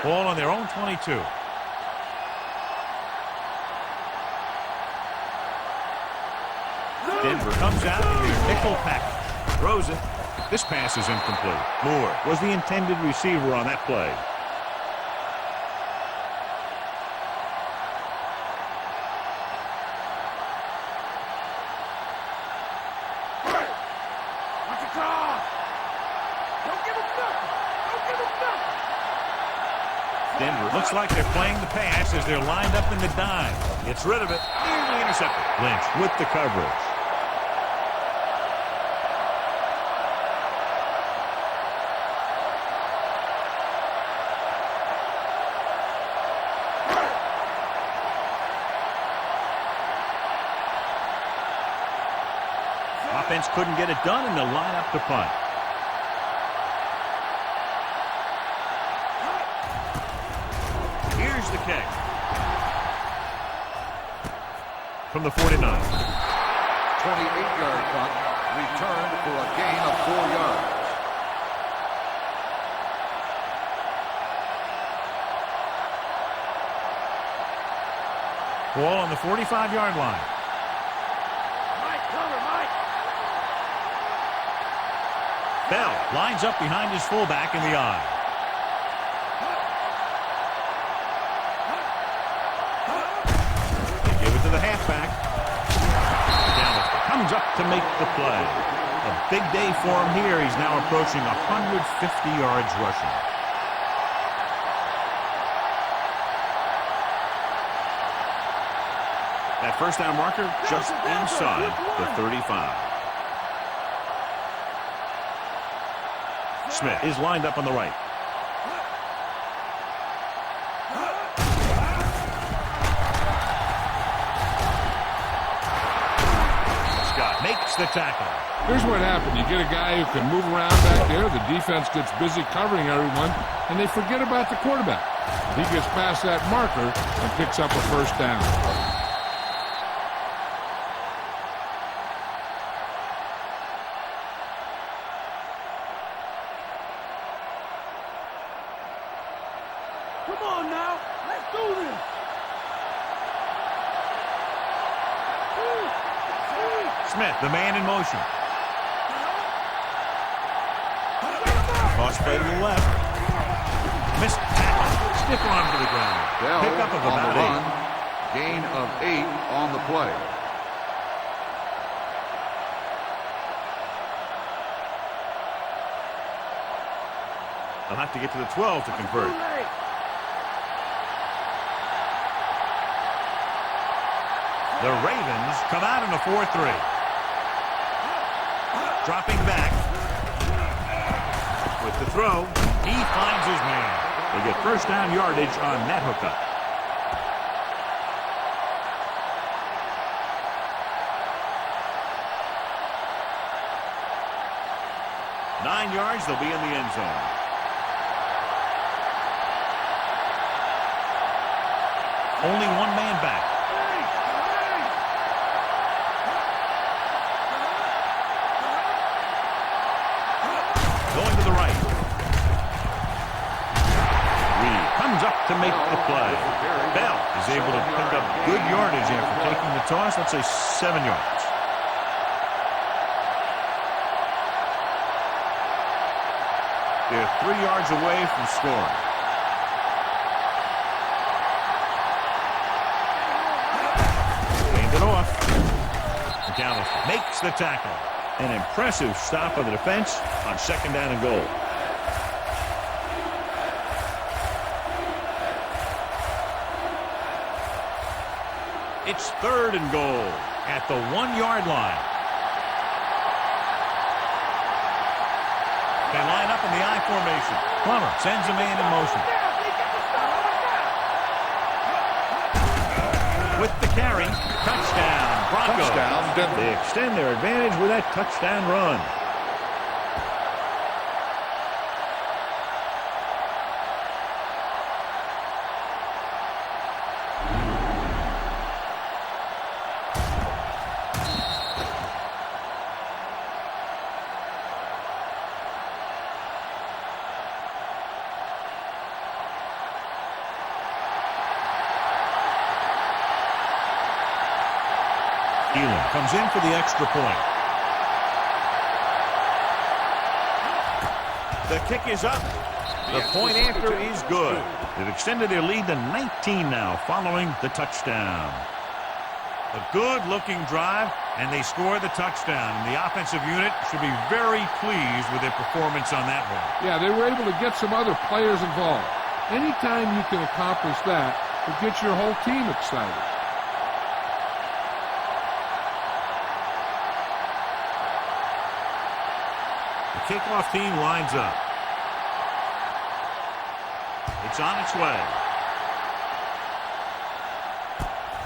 Ball on their own 22. Denver comes out in their nickel package. Throws it. This pass is incomplete. Moore was the intended receiver on that play. Watch it draw. Don't give him nothing. Don't give him nothing. Denver looks like they're playing the pass as they're lined up in the dime. Gets rid of it. Nearly intercepted. Lynch with the coverage. Offense couldn't get it done, and they'll line up to punt. Here's the kick. From the 49. 28-yard punt, returned for a gain of 4 yards. Ball on the 45-yard line. Mike, cover, Mike. Bell lines up behind his fullback in the eye. They give it to the halfback. Comes up to make the play. A big day for him here. He's now approaching 150 yards rushing. That first down marker just inside the 35. Smith is lined up on the right. Scott makes the tackle. Here's what happened. You get a guy who can move around back there. The defense gets busy covering everyone, and they forget about the quarterback. He gets past that marker and picks up a first down. Come on now. Let's do this. Smith, the man in motion. Cross play to the left. Missed tackle. Stiff arm to the ground. Bell Pick up of on about the 8. run. Gain of 8 on the play. They'll have to get to the 12 to convert. The Ravens come out in a 4-3. Dropping back. With the throw, he finds his man. They get first down yardage on that hookup. Nine yards, they'll be in the end zone. Only one man back. Going to the right. Reed comes up to make the play. Bell is able to pick up good yardage after taking the toss. Let's say 7 yards. They're 3 yards away from scoring. Hand it off. McAllister makes the tackle. An impressive stop of the defense on second down and goal. It's third and goal at the 1-yard line. They line up in the I formation. Plummer sends a man in motion. With the carry, touchdown, Broncos. Touchdown, Denver. They extend their advantage with that touchdown run. Elam comes in for the extra point. The kick is up. The point after is good. They've extended their lead to 19 now following the touchdown. A good-looking drive, and they score the touchdown. And the offensive unit should be very pleased with their performance on that one. Yeah, they were able to get some other players involved. Anytime you can accomplish that, it gets your whole team excited. The kickoff team lines up. It's on its way.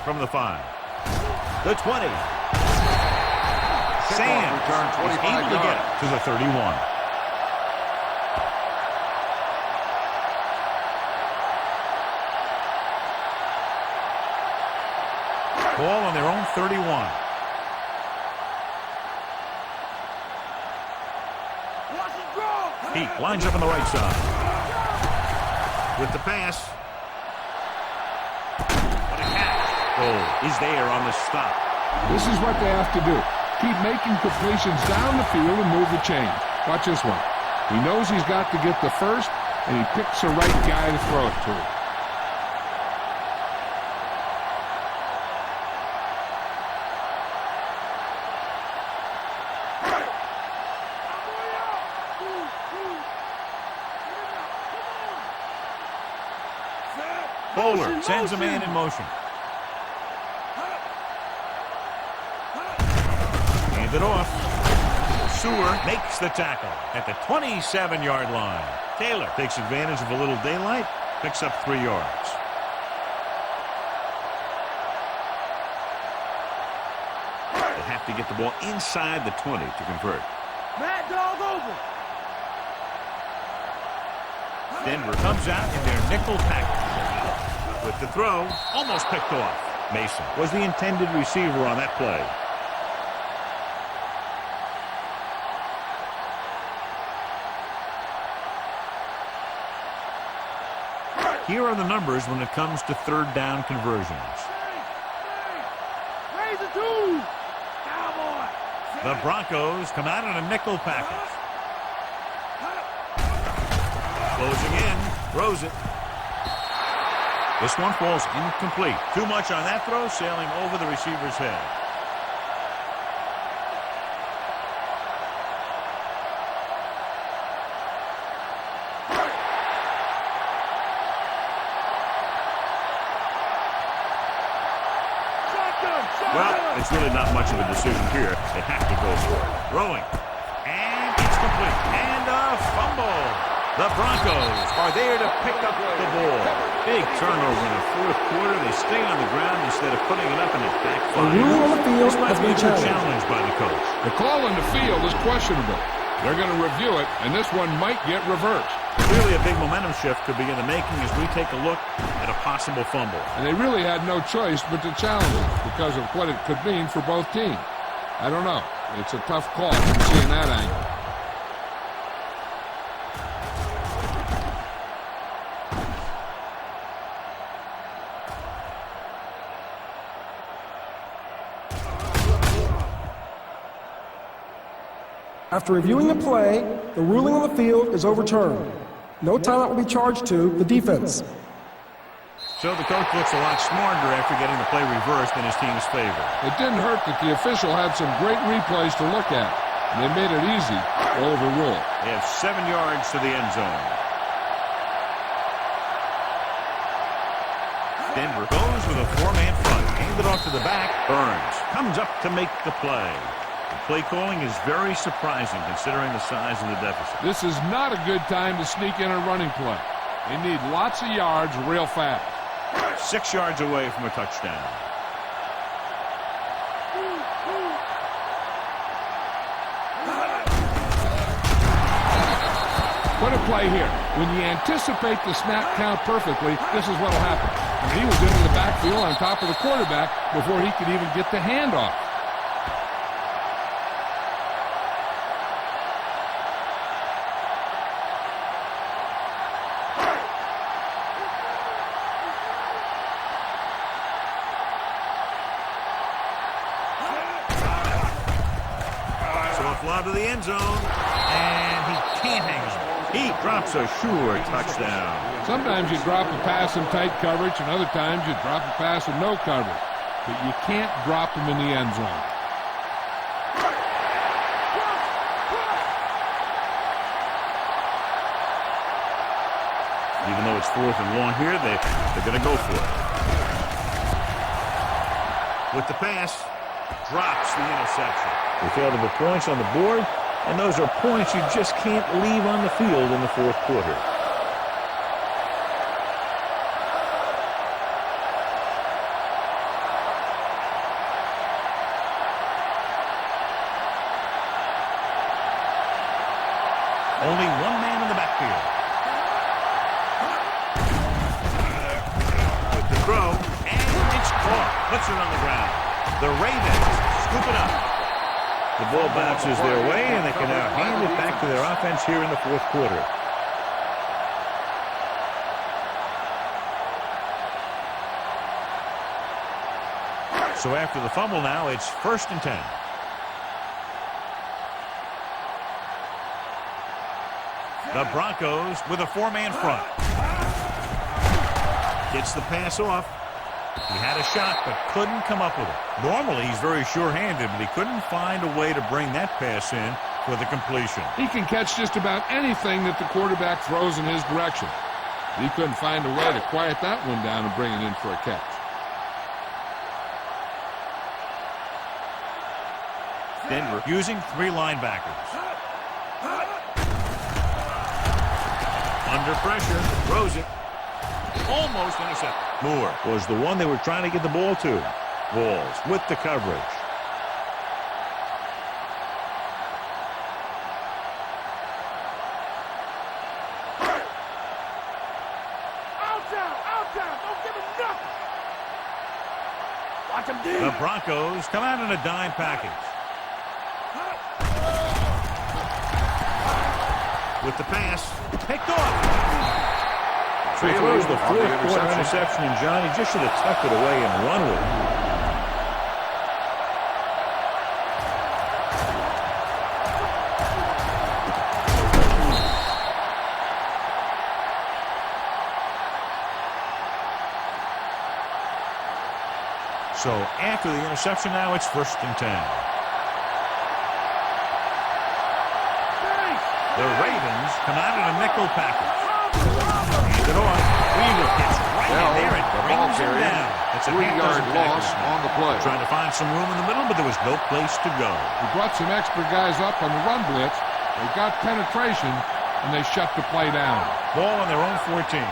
From the 5. The 20. Sam return, is 25 able to get it to the 31. Ball on their own 31. He lines up on the right side. With the pass. What a catch. Goal is there on the stop. This is what they have to do. Keep making completions down the field and move the chain. Watch this one. He knows he's got to get the first, and he picks the right guy to throw it to. Bowler sends a man in motion. Hand it off. Sewer makes the tackle at the 27-yard line. Taylor takes advantage of a little daylight, picks up 3 yards. They have to get the ball inside the 20 to convert. Mad dog over. Denver comes out in their nickel package. With the throw, almost picked off. Mason was the intended receiver on that play. Here are the numbers when it comes to third down conversions. Raise the 2. Cowboy. The Broncos come out in a nickel package. Closing in, throws it. This one falls incomplete. Too much on that throw, sailing over the receiver's head. Well, it's really not much of a decision here. They have to go for it. Throwing. And it's complete. And a fumble. The Broncos are there to pick up the ball. Big turnover in the fourth quarter. They stay on the ground instead of putting it up and it backfires. The rule on the field This might has be been a good challenged. challenge by the coach. The call on the field is questionable. They're going to review it, and this one might get reversed. Clearly a big momentum shift could be in the making as we take a look at a possible fumble. And they really had no choice but to challenge it because of what it could mean for both teams. I don't know. It's a tough call from seeing that angle. After reviewing the play, the ruling on the field is overturned. No timeout will be charged to the defense. So the coach looks a lot smarter after getting the play reversed in his team's favor. It didn't hurt that the official had some great replays to look at, and they made it easy to overrule. They have 7 yards to the end zone. Denver goes with a 4-man front. Handed off to the back. Burns comes up to make the play. The play calling is very surprising considering the size of the deficit. This is not a good time to sneak in a running play. They need lots of yards real fast. 6 yards away from a touchdown. What a play here. When you anticipate the snap count perfectly, this is what will happen. And he was into the backfield on top of the quarterback before he could even get the handoff. lob to the end zone, and he can't hang on. He drops a sure touchdown. Sometimes you drop a pass in tight coverage, and other times you drop a pass in no coverage. But you can't drop them in the end zone. Even though it's 4th and 1 here, they're going to go for it. With the pass, drops the interception. They fail to put points on the board, and those are points you just can't leave on the field in the 4th quarter. Only one man in the backfield. With the throw, and it's caught. Puts it on the ground. The Ravens scoop it up. The ball bounces their way, and they can now hand it back to their offense here in the 4th quarter. So after the fumble now, it's 1st and 10. The Broncos with a 4-man front. Gets the pass off. He had a shot, but couldn't come up with it. Normally, he's very sure-handed, but he couldn't find a way to bring that pass in for the completion. He can catch just about anything that the quarterback throws in his direction. He couldn't find a way to quiet that one down and bring it in for a catch. Denver using 3 linebackers. Under pressure, throws it. Almost intercepted. Moore was the one they were trying to get the ball to. Walls with the coverage. Out down. Don't give him nothing. Watch him do. The Broncos come out in a dime package. With the pass, picked off. So he throws the 4th quarter interception, and Johnny just should have tucked it away and run with it. So after the interception now, it's 1st and 10. The Ravens come out in a nickel package. Hand it off. Weaver gets right in there and brings him down. It's a 3-yard loss on the play. Trying to find some room in the middle, but there was no place to go. He brought some extra guys up on the run blitz. They got penetration, and they shut the play down. Ball on their own 14.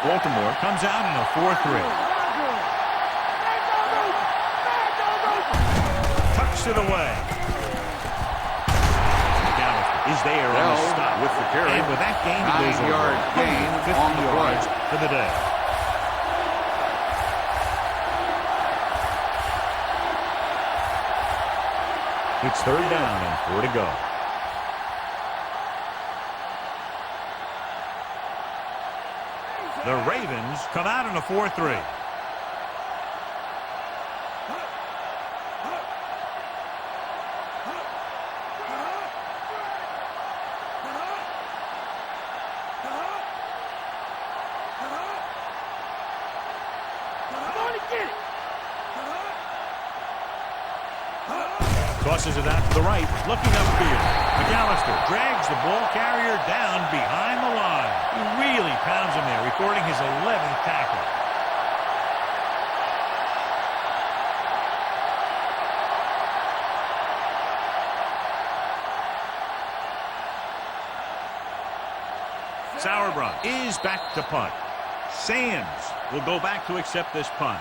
Baltimore comes out in a 4-3. Tucks it away. Is there on the stop with the carry. And with that gain, it goes 9-yard gain 50 on the play for the day. It's 3rd down and 4 to go. The Ravens come out in a 4-3. Tosses it out to the right, looking upfield. McAllister drags the ball carrier down behind the line. He really pounds him there, recording his 11th tackle. Sauerbrunn is back to punt. Sands will go back to accept this punt.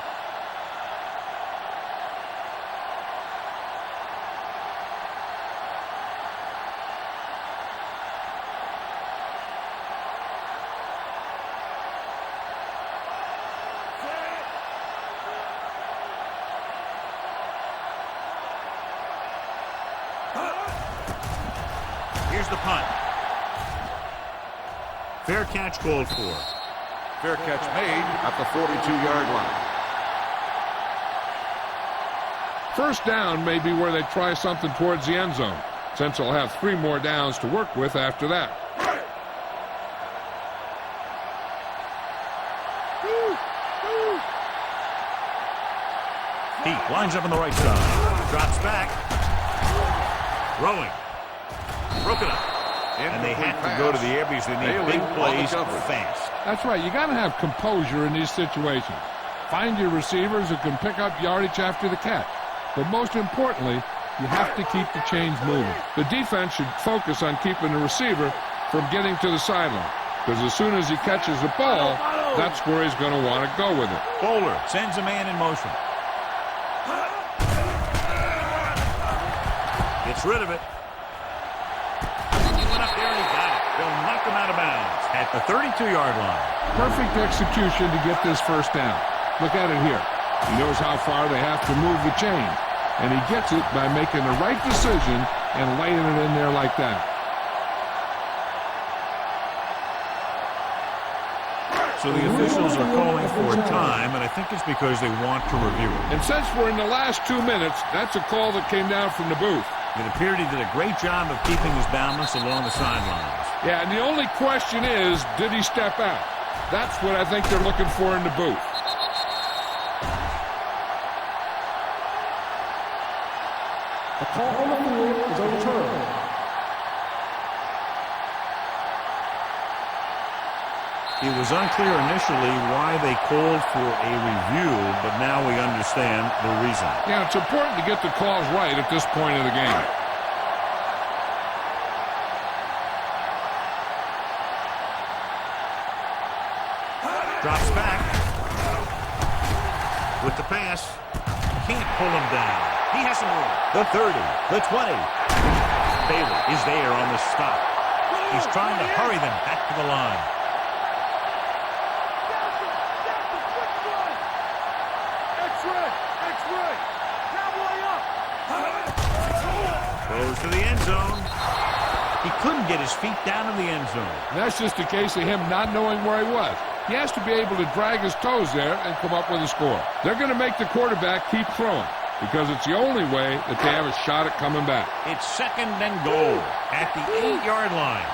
Here's the punt. Fair catch called for. Fair catch made at the 42-yard line. First down may be where they try something towards the end zone, since they'll have 3 more downs to work with after that. He lines up on the right side. Drops back. Throwing. Broken up. And they have to go to the air because they need big plays fast. That's right. You got to have composure in these situations. Find your receivers who can pick up yardage after the catch. But most importantly, you have to keep the chains moving. The defense should focus on keeping the receiver from getting to the sideline, because as soon as he catches the ball, that's where he's going to want to go with it. Bowler sends a man in motion. Gets rid of it. He went up there and he got it. They'll knock him out of bounds at the 32-yard line. Perfect execution to get this first down. Look at it here. He knows how far they have to move the chain, and he gets it by making the right decision and laying it in there like that. So the officials are calling for time, and I think it's because they want to review it. And since we're in the last 2 minutes, that's a call that came down from the booth. It appeared he did a great job of keeping his balance along the sidelines. Yeah, and the only question is, did he step out? That's what I think they're looking for in the booth. A call on the field is overturned. It was unclear initially why they called for a review, but now we understand the reason. Yeah, it's important to get the calls right at this point of the game. Drops back. With the pass. Can't pull him down. He has some room. The 30. The 20. Bailey is there on the stop. He's trying to hurry them back to the line. Goes to the end zone. He couldn't get his feet down in the end zone. And that's just a case of him not knowing where he was. He has to be able to drag his toes there and come up with a score. They're going to make the quarterback keep throwing, because it's the only way that they have a shot at coming back. It's 2nd and goal at the 8-yard line.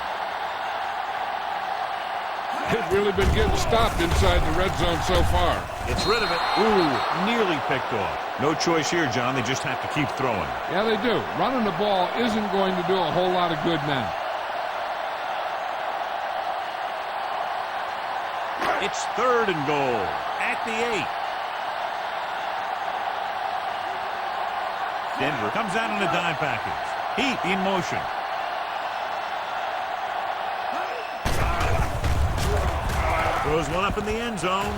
They've really been getting stopped inside the red zone so far. It's rid of it. Ooh, nearly picked off. No choice here, John. They just have to keep throwing. Yeah, they do. Running the ball isn't going to do a whole lot of good now. It's 3rd and goal at the 8. Denver comes out in a dime package. Heat in motion. Throws one up in the end zone.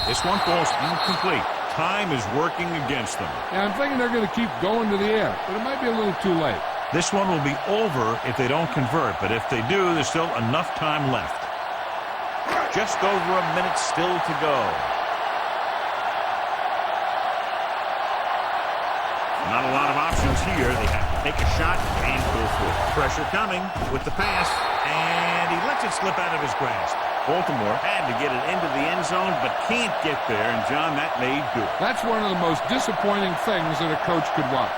This one falls incomplete. Time is working against them. Yeah, I'm thinking they're going to keep going to the air, but it might be a little too late. This one will be over if they don't convert, but if they do, there's still enough time left. Just over a minute still to go. Not a lot of options here. They have to take a shot and go for it. Pressure coming with the pass, and he lets it slip out of his grasp. Baltimore had to get it into the end zone, but can't get there, and John, that made good. That's one of the most disappointing things that a coach could watch.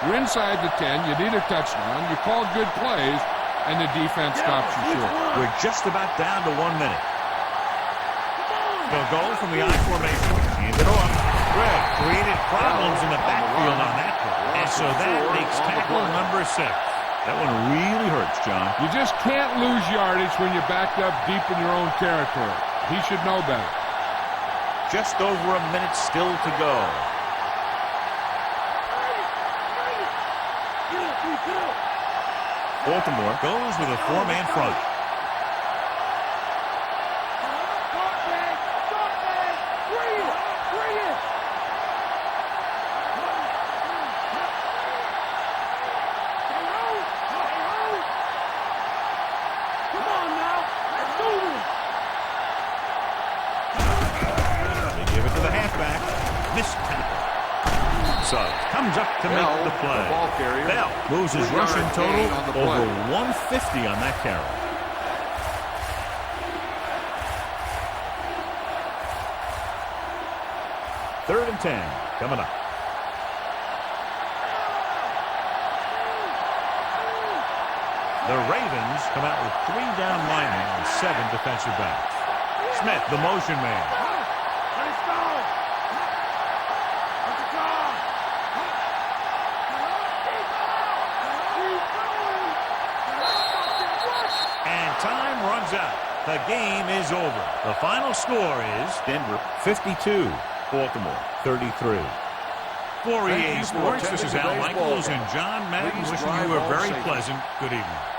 You're inside the 10, you need a touchdown, you call good plays, and the defense stops you short. We're just about down to 1 minute. They'll go from the I formation. Hand it off. Greg created problems in the backfield on that play, and so that makes tackle number 6. That one really hurts, John. You just can't lose yardage when you're backed up deep in your own territory. He should know better. Just over a minute still to go. Baltimore goes with a 4-man front. Comes up to make the play. The ball carrier. Bell moves his rushing total over 150 on that carry. Third and 10 coming up. The Ravens come out with 3 down linemen and 7 defensive backs. Smith, the motion man. Let's go. Let's go. And time runs out. The game is over. The final score is Denver 52, Baltimore 33. For EA Sports, this is Al Michaels and John Madden wishing you a very pleasant good evening.